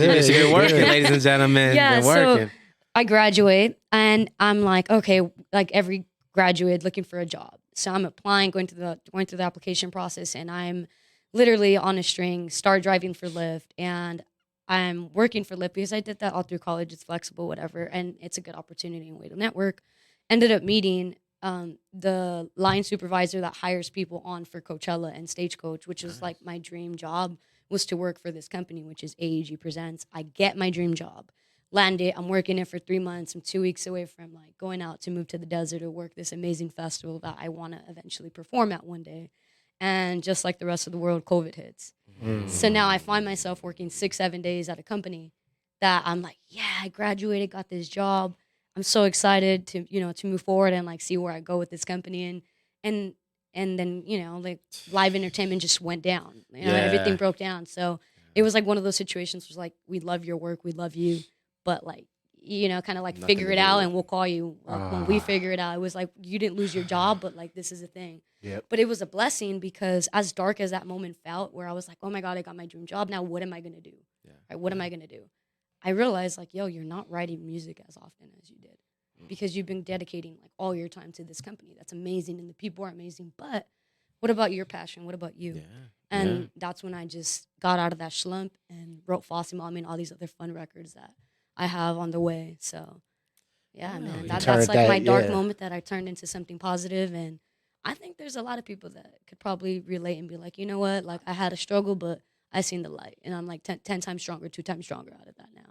Yeah, she been working, Yeah. ladies and gentlemen. Yeah, been so working. I graduate and I'm like, okay, like every graduate looking for a job. So I'm applying, going through the application process, and I'm literally on a string, start driving for Lyft, and I'm working for Lyft because I did that all through college. It's flexible, whatever, and it's a good opportunity and way to network. Ended up meeting the line supervisor that hires people on for Coachella and Stagecoach, which was like my dream job, was to work for this company, which is AEG Presents. I get my dream job, land it. I'm working it for 3 months. I'm 2 weeks away from like going out to move to the desert to work this amazing festival that I want to eventually perform at one day. And just like the rest of the world, COVID hits. So now I find myself working 6-7 days at a company that I'm like, yeah, I graduated, got this job. I'm so excited to move forward and like see where I go with this company. And then, like live entertainment just went down. Everything broke down. So it was like one of those situations where it's like, we love your work, we love you, but like, kind of like Nothing figure to it do out with and we'll call you when we figure it out. It was like, you didn't lose your job, but like, this is a thing. Yep. But it was a blessing because as dark as that moment felt, where I was like, oh my God, I got my dream job. Now what am I going to do? Yeah. Right? What am I going to do? I realized like, yo, you're not writing music as often as you did because you've been dedicating like all your time to this company. That's amazing. And the people are amazing. But what about your passion? What about you? Yeah. And that's when I just got out of that slump and wrote Faucet, Mami, and all these other fun records that I have on the way. So yeah, man, you that's turned like my that- dark yeah. moment that I turned into something positive. And I think there's a lot of people that could probably relate and be like, you know what? Like I had a struggle, but I seen the light and I'm like 10 times stronger, 2 times stronger out of that now.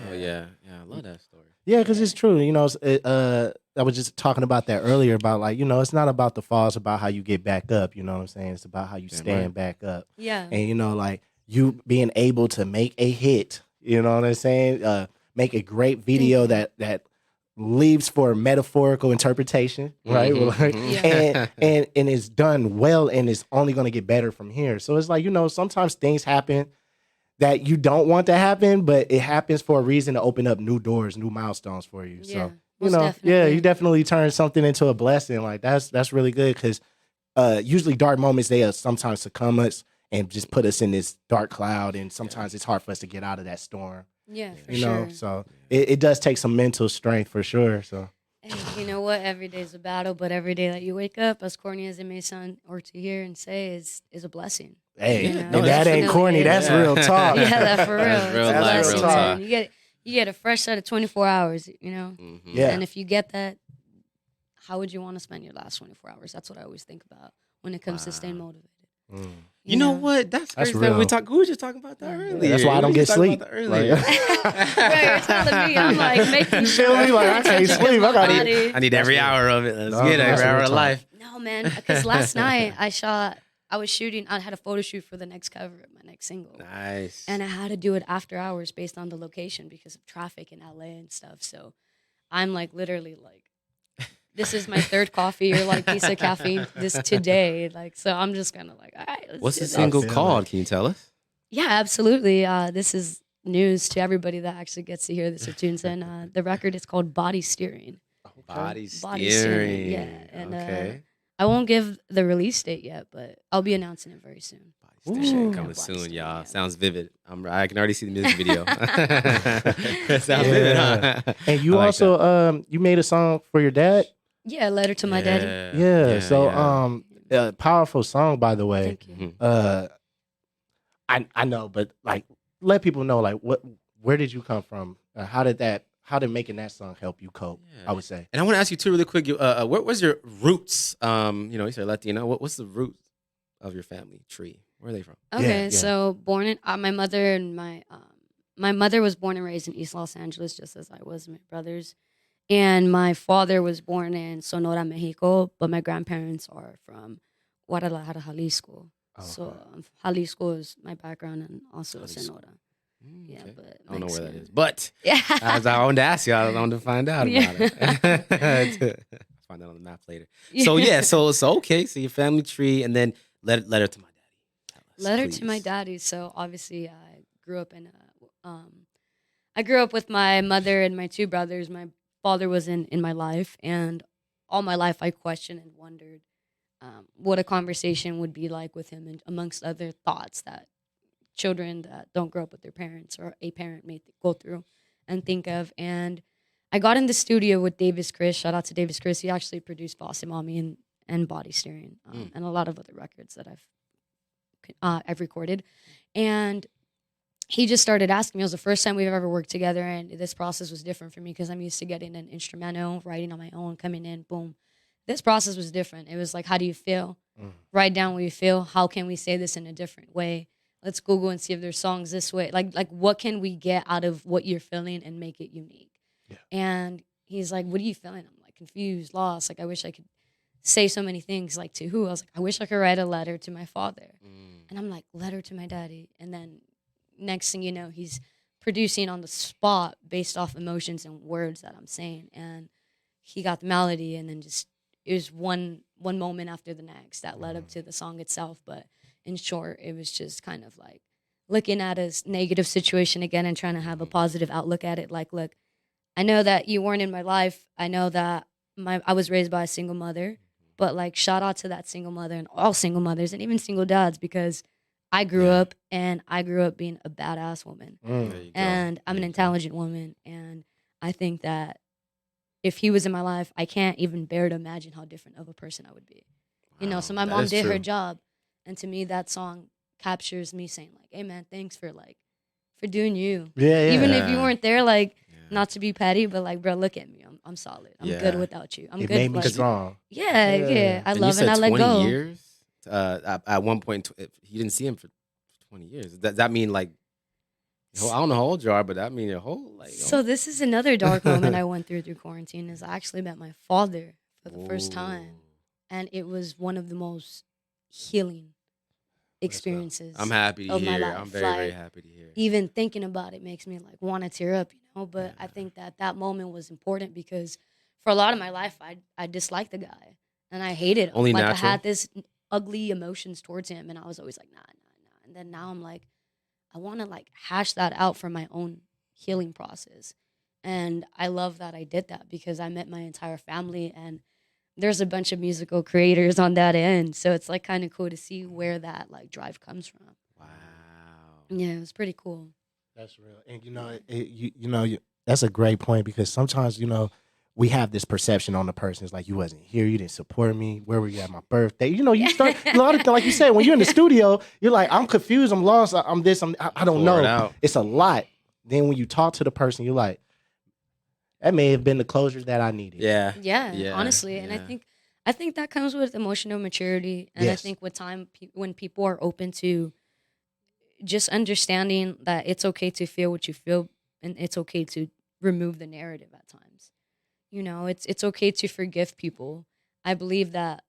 Oh yeah, I love that story. Yeah, because it's true. I was just talking about that earlier about like, it's not about the fall, it's about how you get back up. You know what I'm saying? It's about how you stand back up. Yeah. And, like you being able to make a hit, you know what I'm saying? Make a great video that leaves for metaphorical interpretation, right? Like, Yeah. and it's done well and it's only going to get better from here. So it's like, sometimes things happen that you don't want to happen, but it happens for a reason to open up new doors, new milestones for you. Yeah, So, most definitely. you definitely turn something into a blessing. Like that's really good because usually dark moments, they sometimes succumb us and just put us in this dark cloud. And sometimes it's hard for us to get out of that storm, Yeah, for you sure. know? So it does take some mental strength for sure. So And you know what? Every day's a battle, but every day that you wake up, as corny as it may sound or to hear and say, is a blessing. hey, Yeah, and no, that ain't definitely corny. is. That's Yeah. real talk. Yeah, that's for real. That's real It's a life, blessing, real talk. man. You get a fresh set of 24 hours, Yeah. And if you get that, how would you want to spend your last 24 hours? That's what I always think about when it comes to staying motivated. You know what? That's crazy. real. We were just talking about that earlier. That's why I don't We get was talking sleep. about that earlier. Right, you're telling me, I'm like making You feel me? Like, I can't sleep. I gotta- I need every hour of it. Let's No, get that's every hour real of talk. life. No, man, because last night I was shooting, I had a photo shoot for the next cover of my next single. Nice. And I had to do it after hours based on the location because of traffic in LA and stuff. So I'm like literally like, this is my third coffee or like piece of caffeine this today. Like, so I'm just kind of like, all right, let's What's do the this. single feel called? it. Can you tell us? Yeah, absolutely. This is news to everybody that actually gets to hear this or tunes in. The record is called Body Steering. Body Body steering. steering, yeah, and, okay. I won't give the release date yet, but I'll be announcing it very soon. Body steering Ooh. coming Body soon, steering, y'all. yeah. Sounds vivid. I can already see the music video. Sounds vivid, Yeah. huh? And you I like also you made a song for your dad. Yeah, letter to my daddy. Yeah. So yeah. powerful song, by the way. Thank you. I know, but like let people know like where did you come from? How did making that song help you cope? Yeah. I would say. And I want to ask you too, really quick. What was your roots? You said Latino. What's the root of your family tree? Where are they from? Okay, yeah. so born in my mother and my mother was born and raised in East Los Angeles, just as I was, my brothers, and my father was born in Sonora, Mexico, but my grandparents are from Guadalajara, Jalisco. Okay. So Jalisco is my background, and also Jalisco. Sonora. Yeah, Okay. but I don't know where that Mexican. is, but Yeah, as I wanted to ask you, I wanted to find out about it. I'll find that on the map later. So yeah, so okay. So your family tree, and then letter to my daddy. Tell us, Letter to my please. daddy. So obviously, I grew up in I grew up with my mother and my two brothers. My father was in my life, and all my life I questioned and wondered what a conversation would be like with him, and amongst other thoughts that children that don't grow up with their parents or a parent may go through and think of. And I got in the studio with Davis Chris. Shout out to Davis Chris. He actually produced Faucet, Mami, and Body Steering, and a lot of other records that I've recorded. And he just started asking me. It was the first time we've ever worked together, and this process was different for me because I'm used to getting an instrumental, writing on my own, coming in, boom. This process was different. It was like, how do you feel? Write down what you feel. How can we say this in a different way? Let's Google and see if there's songs this way. Like what can we get out of what you're feeling and make it unique? Yeah. And he's like, what are you feeling? I'm like, confused, lost. Like, I wish I could say so many things. Like, to who? I was like, I wish I could write a letter to my father. And I'm like, letter to my daddy. And then next thing you know, he's producing on the spot based off emotions and words that I'm saying. And he got the melody, and then just it was one moment after the next that led up to the song itself. But in short, it was just kind of like looking at a negative situation again and trying to have a positive outlook at it. Like, look, I know that you weren't in my life. I know that I was raised by a single mother, but like, shout out to that single mother and all single mothers and even single dads, because I grew up being a badass woman, and I'm an intelligent woman. And I think that if he was in my life, I can't even bear to imagine how different of a person I would be. You know, so my mom did her job. And to me, that song captures me saying like, hey man, thanks for doing you. Yeah. Even if you weren't there, like, not to be petty, but like, bro, look at me. I'm solid. I'm good without you. I'm good. It made me strong. Yeah. I love and I let 20 go. years? At one point, you didn't see him for 20 years. Does that mean like, I don't know how old you are, but that means your whole like. So this is another dark moment I went through quarantine. Is I actually met my father for the first time, and it was one of the most healing experiences. I'm happy to hear. I'm very, very happy to hear. Even thinking about it makes me like want to tear up, you know. But I think that moment was important because for a lot of my life, I disliked the guy and I hated him. Only like natural? I had this ugly emotions towards him, and I was always like, nah. And then now I'm like, I want to like hash that out for my own healing process. And I love that I did that because I met my entire family, and there's a bunch of musical creators on that end. So it's like kind of cool to see where that like drive comes from. Wow. Yeah, it was pretty cool. That's real. And you know, that's a great point, because sometimes, you know, we have this perception on the person. It's like, you wasn't here, you didn't support me. Where were you at my birthday? You know, you start a lot of things, like you said, when you're in the studio, you're like, I'm confused, I'm lost, I'm this, I don't know. It's a lot. Then when you talk to the person, you're like, that may have been the closure that I needed. Yeah, honestly. And I think that comes with emotional maturity. And I think with time, when people are open to just understanding that it's okay to feel what you feel, and it's okay to remove the narrative at times. You know, it's okay to forgive people. I believe that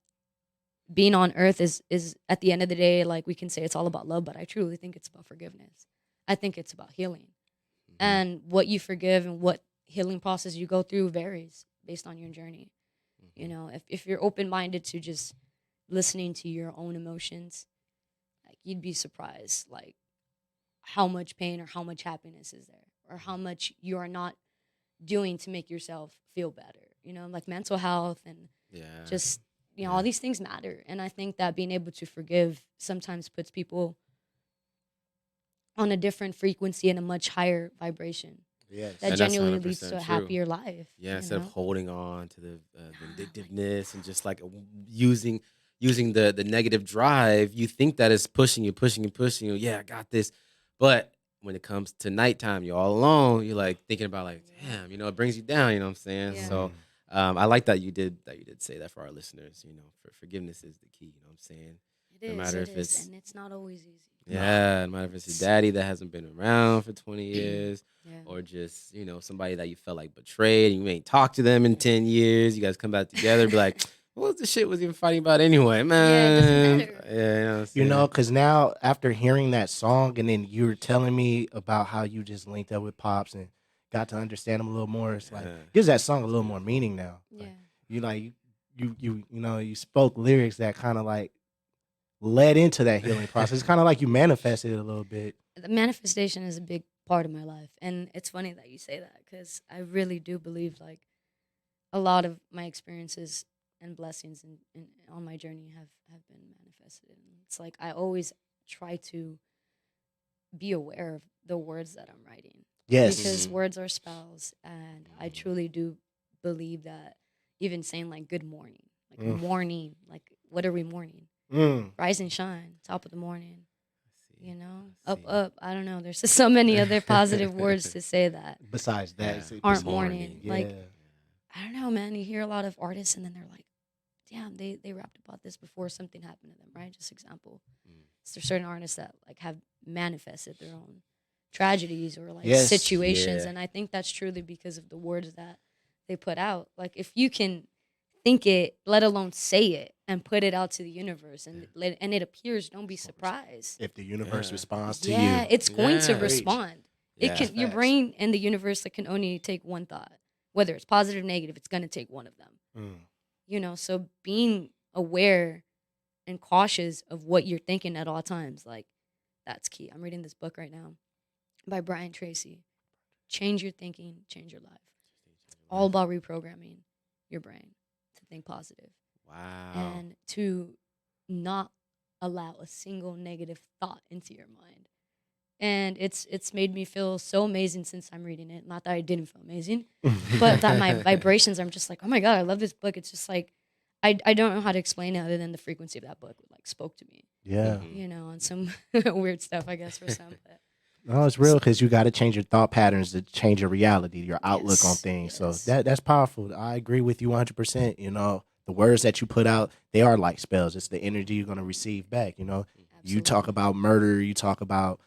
being on earth is at the end of the day, like, we can say it's all about love, but I truly think it's about forgiveness. I think it's about healing. And what you forgive and what healing process you go through varies based on your journey. You know, if you're open-minded to just listening to your own emotions, like, you'd be surprised, like, how much pain or how much happiness is there, or how much you are not doing to make yourself feel better. You know, like mental health and just, you know, all these things matter. And I think that being able to forgive sometimes puts people on a different frequency and a much higher vibration. Yes. That genuinely leads to a happier life. Yeah, instead of holding on to the vindictiveness and just like using the negative drive, you think that it's pushing you. Yeah, I got this. But when it comes to nighttime, you're all alone. You're like thinking about like, damn, you know, it brings you down. You know what I'm saying? Yeah. So I like that you did say that for our listeners. You know, for forgiveness is the key. You know what I'm saying? It is, and it's not always easy. Yeah, no matter if it's your daddy that hasn't been around for 20 years, or just, you know, somebody that you felt like betrayed and you ain't talked to them in 10 years. You guys come back together, be like, what the shit was even fighting about anyway, man? Yeah, it doesn't matter. Yeah, you know, because now after hearing that song, and then you were telling me about how you just linked up with Pops and got to understand him a little more, it's like, gives that song a little more meaning now. Yeah. Like, you know, you spoke lyrics that kind of like led into that healing process. It's kind of like you manifested it a little bit. The manifestation is a big part of my life. And it's funny that you say that because I really do believe like a lot of my experiences and blessings on my journey have been manifested. And it's like I always try to be aware of the words that I'm writing. Yes. Because words are spells. And I truly do believe that even saying like good morning, like morning, like what are we mourning? Rise and shine, top of the morning. You know, up. I don't know. There's just so many other positive words to say that. Besides that, aren't mourning. Like, I don't know, man. You hear a lot of artists and then they're like, damn, they rapped about this before something happened to them, right? Just example. So there's certain artists that like have manifested their own tragedies or like situations. And I think that's truly because of the words that they put out. Like if you can think it, let alone say it, and put it out to the universe, and it appears, don't be surprised. If the universe responds to you. Yeah, it's going to respond. Yeah. It can, your brain and the universe that can only take one thought. Whether it's positive or negative, it's going to take one of them. You know, so being aware and cautious of what you're thinking at all times, like, that's key. I'm reading this book right now by Brian Tracy. Change your thinking, change your life. It's all about reprogramming your brain to think positive. Wow. And to not allow a single negative thought into your mind. And it's made me feel so amazing since I'm reading it. Not that I didn't feel amazing, but that my vibrations, I'm just like, oh my God, I love this book. It's just like, I don't know how to explain it other than the frequency of that book like spoke to me. Yeah. You know, and some weird stuff, I guess, for some. But no, it's real because you got to change your thought patterns to change your reality, your outlook on things. So that's powerful. I agree with you 100%. You know, the words that you put out, they are like spells. It's the energy you're going to receive back. You know, you talk about murder, you talk about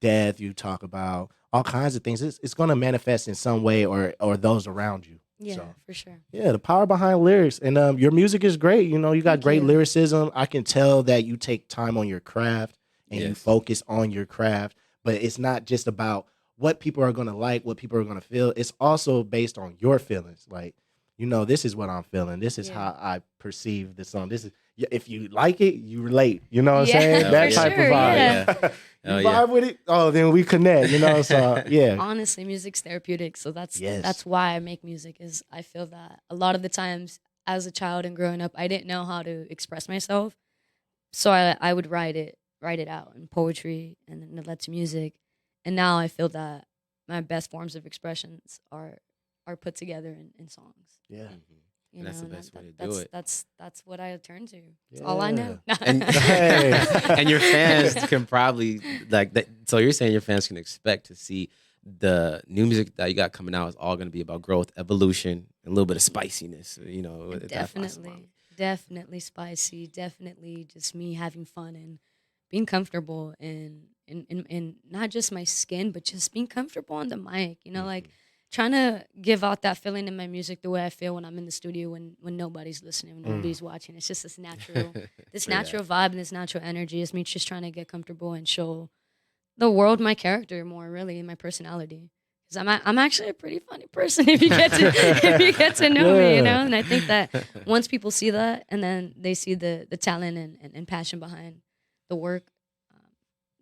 death, you talk about all kinds of things. It's going to manifest in some way or those around you. yeah, So, for sure. yeah, the power behind lyrics. And your music is great. You know, you got great lyricism. I can tell that you take time on your craft and you focus on your craft. But it's not just about what people are going to like, what people are going to feel. It's also based on your feelings. Like, you know, this is what I'm feeling. This is how I perceive the song. This is, if you like it, you relate. You know what I'm saying? That type of vibe. You vibe with it, then we connect, you know? So, yeah. Honestly, music's therapeutic. So that's why I make music, is I feel that a lot of the times as a child and growing up, I didn't know how to express myself. So I would write it out in poetry and then it led to music. And now I feel that my best forms of expressions are put together in songs. Yeah. You that's know, the best way to do it. That's what I turn to. It's all I know. And, and your fans can probably like that. So you're saying your fans can expect to see the new music that you got coming out is all going to be about growth, evolution, and a little bit of spiciness. You know, definitely spicy. Definitely just me having fun and being comfortable in not just my skin, but just being comfortable on the mic. You know, like trying to give out that feeling in my music the way I feel when I'm in the studio when nobody's listening, when nobody's watching. It's just this natural vibe and this natural energy. It's me just trying to get comfortable and show the world my character more, really, my personality. Because I'm actually a pretty funny person if you get to know me, you know. And I think that once people see that and then they see the talent and passion behind the work,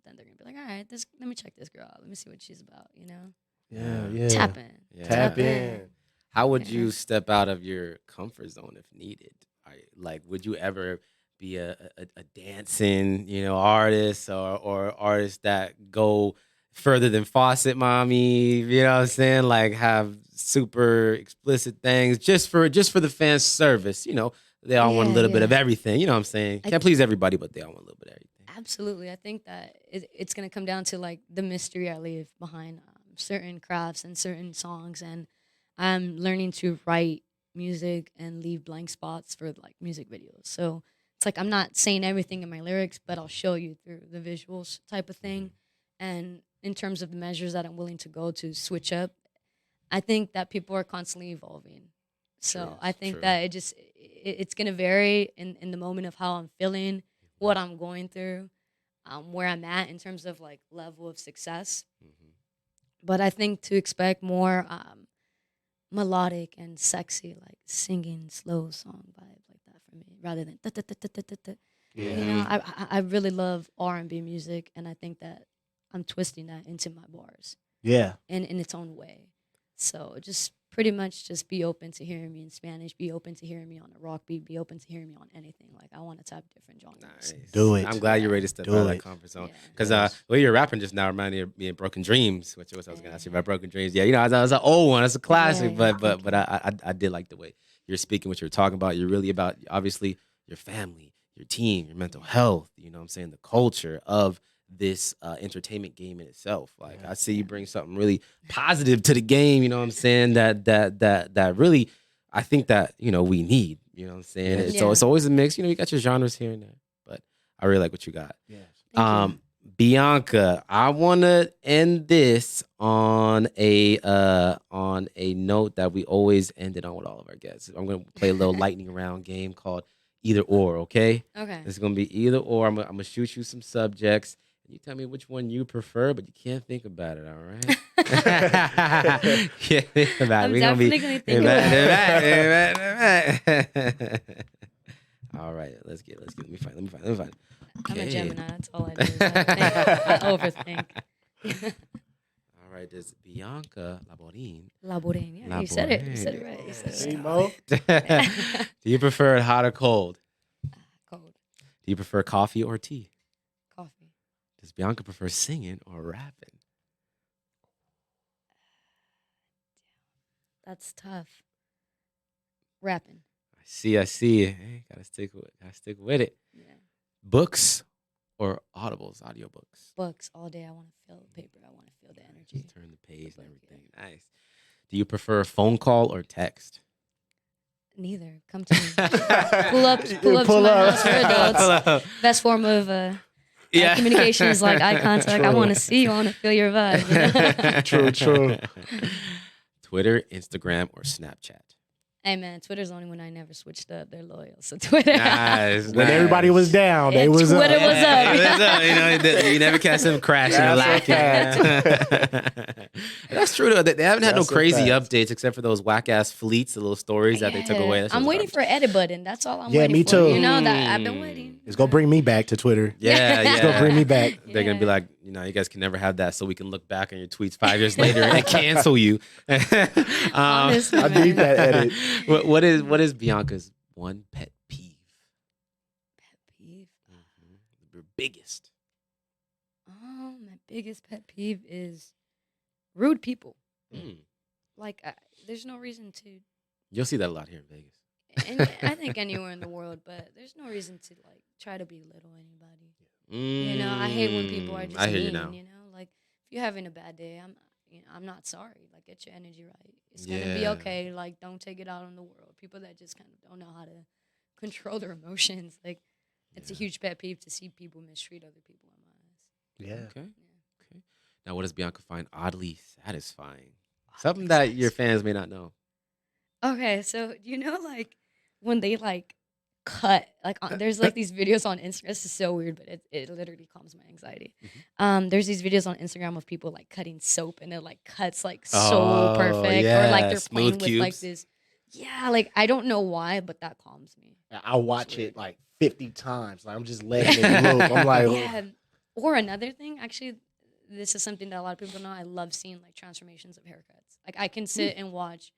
then they're gonna be like, all right, let me check this girl out. Let me see what she's about, you know. Yeah. Tap in. Yeah. Tap in. How would you step out of your comfort zone if needed? Like, would you ever be a dancing, you know, artist or artists that go further than Faucet, Mami? You know what I'm saying? Like, have super explicit things just for the fans' service. You know, they all want a little bit of everything. You know what I'm saying? Can't please everybody, but they all want a little bit of everything. Absolutely. I think that it's going to come down to like the mystery I leave behind certain crafts and certain songs, and I'm learning to write music and leave blank spots for like music videos. So it's like I'm not saying everything in my lyrics, but I'll show you through the visuals type of thing. And in terms of the measures that I'm willing to go to switch up, I think that people are constantly evolving. So I think that it's going to vary in the moment of how I'm feeling, what I'm going through, where I'm at in terms of like level of success. But I think to expect more melodic and sexy, like singing slow song vibe like that for me, rather than you know, I really love R&B music, and I think that I'm twisting that into my bars Yeah. and in its own way. So just pretty much just be open to hearing me in Spanish, be open to hearing me on a rock beat, be open to hearing me on anything. Like I want to tap different genres. Nice. Do it. I'm glad you're ready to step Do out of it. that comfort zone. Yeah. Because the way you're rapping just now reminded me of Broken Dreams, which was I was going to ask you about Broken Dreams. Yeah, you know, it's an old one. It's a classic, Yeah, but I did like the way you're speaking, what you're talking about. You're really about, obviously, your family, your team, your mental health, you know what I'm saying, the culture of this entertainment game in itself. Like I see you bring something really positive to the game, you know what I'm saying, that really I think that, you know, we need, you know what I'm saying? Yes. So it's always a mix, you know, you got your genres here and there, but I really like what you got. Yes. Thank you. Bianca, I want to end this on a note that we always end it on with all of our guests. I'm going to play a little lightning round game called Either Or, okay? Okay. It's going to be either or. I'm going to shoot you some subjects. You tell me which one you prefer, but you can't think about it, all right? Can't think about it. I'm We're gonna be definitely gonna think about it. All right, let's get. Let me find. I'm a Okay. Gemini. That's all I do. Is I overthink. All right, there's Bianca Laborin. Laborin. Yeah, you said it. You said it right. You said See, it. Mo? Do you prefer it hot or cold? Cold. Do you prefer coffee or tea? Coffee. Does Bianca prefer singing or rapping? That's tough. Rapping. I see. Hey, gotta stick with it. Yeah. Books or audiobooks? Books all day. I want to feel the paper. I want to feel the energy. Just turn the page and everything. Nice. Do you prefer a phone call or text? Neither. Come to me. Pull up to Pull my up. house for adults. Best form of communication is like eye contact. I want to see you. I want to feel your vibe. You know? True. Twitter, Instagram, or Snapchat? Hey man, Twitter's the only one I never switched up. They're loyal. So Twitter. Nice. When everybody was down, they Yeah, was Twitter up. was up. You know, you never catch them crashing or That's lacking. That's true though. They haven't had That's no a crazy fact. updates except for those whack ass fleets, the little stories that they took away. That shit I'm was waiting garbage. for edit button. That's all I'm Yeah, waiting me for. too. You know that I've been waiting. It's going to bring me back to Twitter. Yeah, It's going to bring me back. They're gonna be Yeah. like, you know, you guys can never have that, so we can look back on your tweets 5 years later and cancel you. Honestly, I need man. that edit. What is Bianca's one pet peeve? Pet peeve. Your biggest. My biggest pet peeve is rude people. Mm. Like, there's no reason to, You'll see that a lot here in Vegas. and I think anywhere in the world, but there's no reason to like try to belittle anybody. You know, I hate when people are just I hear mean. you now. You know, like if you're having a bad day, I'm not sorry. Like, get your energy right. It's gonna be Yeah. okay. Like, don't take it out on the world. People that just kind of don't know how to control their emotions. Like, it's a huge pet peeve to see people mistreat other people in my eyes. Yeah. Okay. Now, what does Bianca find oddly satisfying? Something that your fans may not know. Okay, so you know, like when they like cut, like there's like these videos on Instagram. This is so weird, but it literally calms my anxiety. There's these videos on Instagram of people like cutting soap, and it like cuts like so Oh, perfect, yeah, or like they're smooth playing with like cubes. this. Yeah, like I don't know why, but that calms me. I watch it like 50 times. Like, I'm just letting it loop. I'm like, Yeah. Or another thing, actually, this is something that a lot of people know. I love seeing like transformations of haircuts. Like I can sit and watch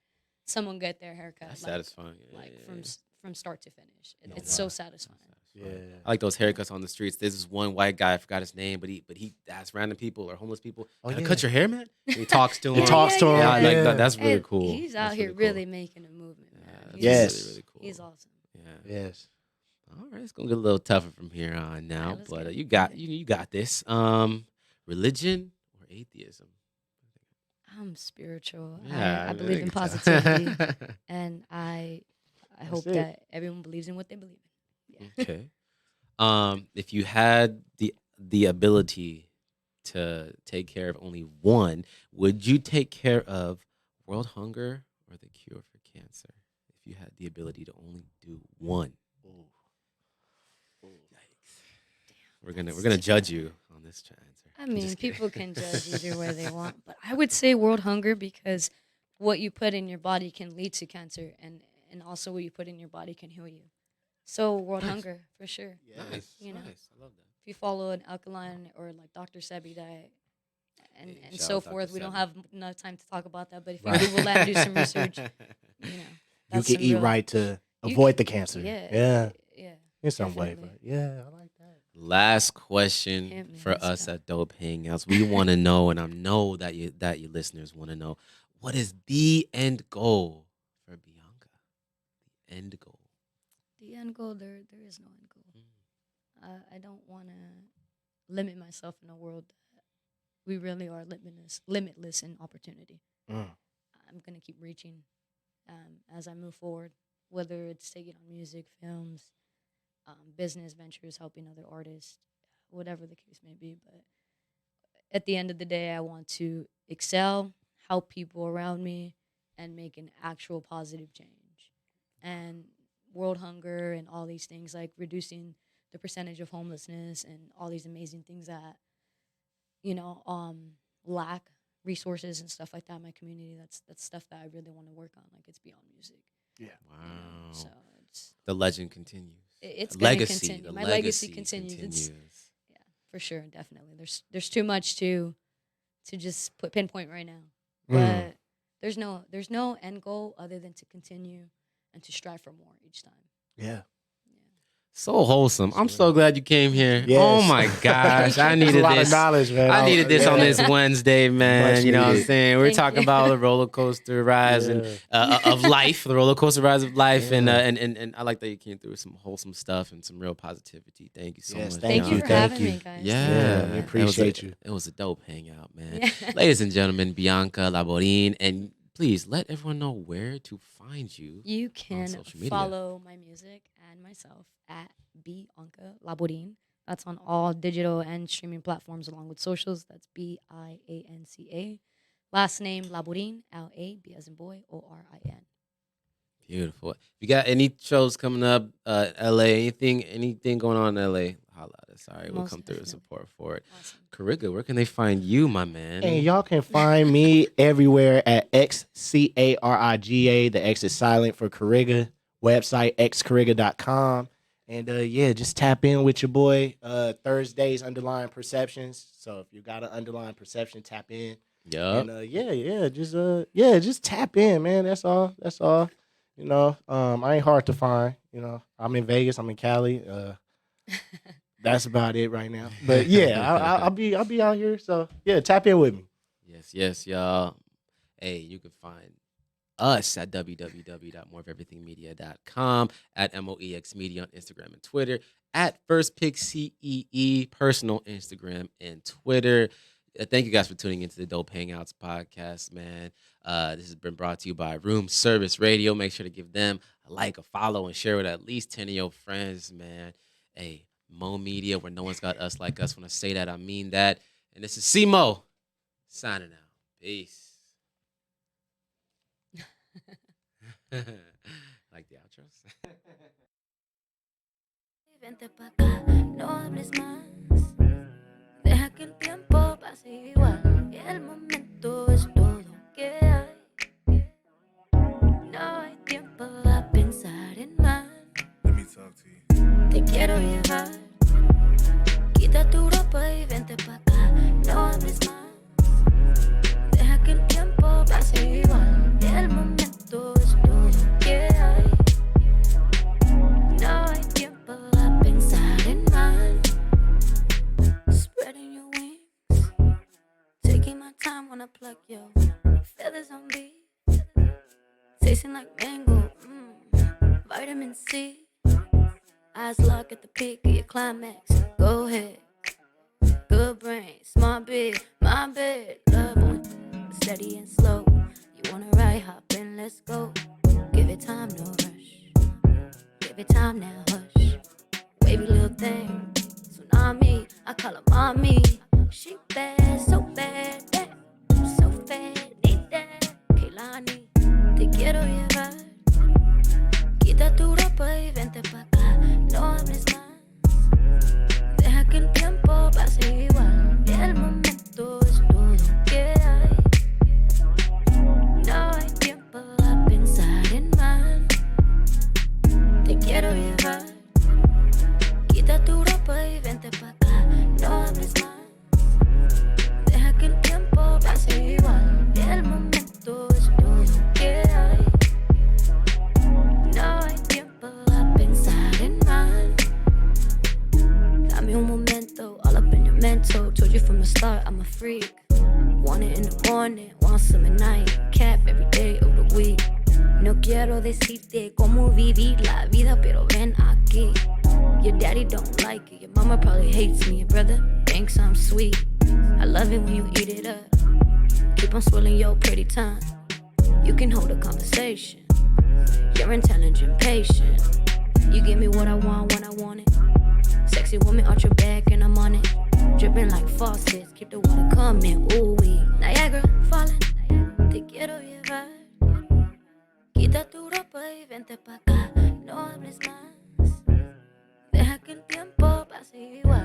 someone get their haircut. That's like, satisfying. Yeah, Like yeah, from yeah. from start to finish. It's so satisfying. yeah. I like those haircuts on the streets. There's this one white guy, I forgot his name, but he asks random people or homeless people, Oh, "Can I yeah. cut your hair, man?" And he talks to them. He talks to 'em, Yeah, I like yeah. that. That's really And cool. He's That's out here cool. really making a movement, man. Yeah, He's, Yes. really, really cool. He's awesome. Yeah. Yes. All right, it's gonna get a little tougher from here on now, Alright, let's but get it. you got you got this. Religion or atheism? I'm spiritual. Yeah, I believe in can tell. positivity, and I hope it. that everyone believes in what they believe in. Yeah. Okay. If you had the ability to take care of only one, would you take care of world hunger or the cure for cancer? If you had the ability to only do one. Yikes. We're gonna judge you on this answer. I I'm mean, just kidding. people can judge either way they want, but I would say world hunger because what you put in your body can lead to cancer, and also what you put in your body can heal you. So world hunger for sure. Nice. You know. Nice. I love that. If you follow an alkaline or like Dr. Sebi diet and shout so out Dr. forth, we don't Sebi. have enough time to talk about that. But if you Right. Google that and do some research, you know, You that's can some eat real- right to you avoid can- the cancer. Yeah, Yeah. In some way, definitely. but yeah, I like that. Last question Yeah, man, for let's us go. at Dope Hangouts. We want to know, and I know that your listeners want to know, what is the end goal for Bianca? The end goal. The end goal, there is no end goal. I don't want to limit myself in a world that we really are limitless in opportunity. Mm. I'm gonna keep reaching as I move forward, whether it's taking on music, films, business ventures, helping other artists, whatever the case may be. But at the end of the day, I want to excel, help people around me, and make an actual positive change. And world hunger and all these things, like reducing the percentage of homelessness and all these amazing things that, lack resources and stuff like that in my community. That's stuff that I really want to work on. Like, it's beyond music. Yeah. Wow. So it's The legend continues. it's gonna legacy. continue. The My legacy continues. continues. Yeah, for sure, definitely. There's too much to just pinpoint right now. But there's no end goal other than to continue and to strive for more each time. Yeah. So wholesome. I'm so glad you came here. Yes. Oh my gosh. I There's needed a lot this. of knowledge, man. I needed this on Yeah. this Wednesday, man. Much You know what I'm needed. saying? We're Thank talking you. about the roller coaster rise and of life, the roller coaster rise of life, and I like that you came through with some wholesome stuff and some real positivity. Thank you so Yes, much. Thank you Bianca. for having me, guys. Yeah, we appreciate you. It was a dope hangout, man. Yeah. Ladies and gentlemen, Bianca Laborin, and please let everyone know where to find you. You can social media. follow my music and myself at Bianca Laborin. That's on all digital and streaming platforms along with socials. That's Bianca. Last name Laborin, L-A-B as in boy, O-R-I-N. Beautiful. You got any shows coming up? LA, anything going on in LA? Holla at us. Sorry, we'll Most come through and definitely. support for it. Awesome. Kariga, where can they find you, my man? And y'all can find me everywhere at XCARIGA. The X is silent for Kariga. Website xkariga.com. And just tap in with your boy. Thursdays, Underlying Perceptions. So if you got an underlying perception, tap in. Yup. And just tap in, man. That's all. You know, I ain't hard to find. You know, I'm in Vegas. I'm in Cali. That's about it right now. But yeah, I'll be out here. So yeah, tap in with me. Yes, y'all. Hey, you can find us at www.moreofeverythingmedia.com, at MOEX Media on Instagram and Twitter, at First Pick CEE, personal Instagram and Twitter. Thank you guys for tuning into the Dope Hangouts podcast, man. This has been brought to you by Room Service Radio. Make sure to give them a like, a follow, and share with at least 10 of your friends, man. Hey, Mo Media, where no one's got us like us. When I say that, I mean that. And this is C-Mo signing out. Peace. Like the outros. Vente pa' acá, no hables más. Deja que el tiempo pase igual. Y el momento es todo que hay. No hay tiempo a pensar en más. Let me talk to you. Te quiero llevar. Quita tu ropa y vente pa' acá. No hables más. Deja que el tiempo pase igual. Y el momento es todo que hay. No hay tiempo a pensar en más. Spreading your wings. Taking my time when I pluck your feathers on me. Tasting like mango. Vitamin C. Eyes lock at the peak of your climax. Go ahead. Good brain, smart big, my bed. Love on steady and slow. You wanna ride, hop in, let's go. Give it time, no rush. Give it time now, hush. Wavy little thing, tsunami. I call her mommy. She bad, so bad, that. So fat, need that. Kehlani, te quiero llevar. Quita tu ropa y vente pa' acá. No hables más. Deja que el tiempo pase igual. Y el momento es todo que hay. No hay tiempo a pensar en más. Te quiero llevar. Quita tu ropa y vente pa' acá. Told you from the start, I'm a freak. Want it in the morning, want some at night. Cap every day of the week. No quiero decirte cómo vivir la vida, pero ven aquí. Your daddy don't like it, your mama probably hates me. Your brother thinks I'm sweet. I love it when you eat it up. Keep on swirling your pretty tongue. You can hold a conversation. You're intelligent, patient. You give me what I want when I want it. Sexy woman out your back and I'm on it. Dripping like faucets, keep the water coming. Ooh wee, Niagara falling. Te quiero llevar. Quita tu ropa y vente pa' acá. No hables más. Deja que el tiempo pase igual.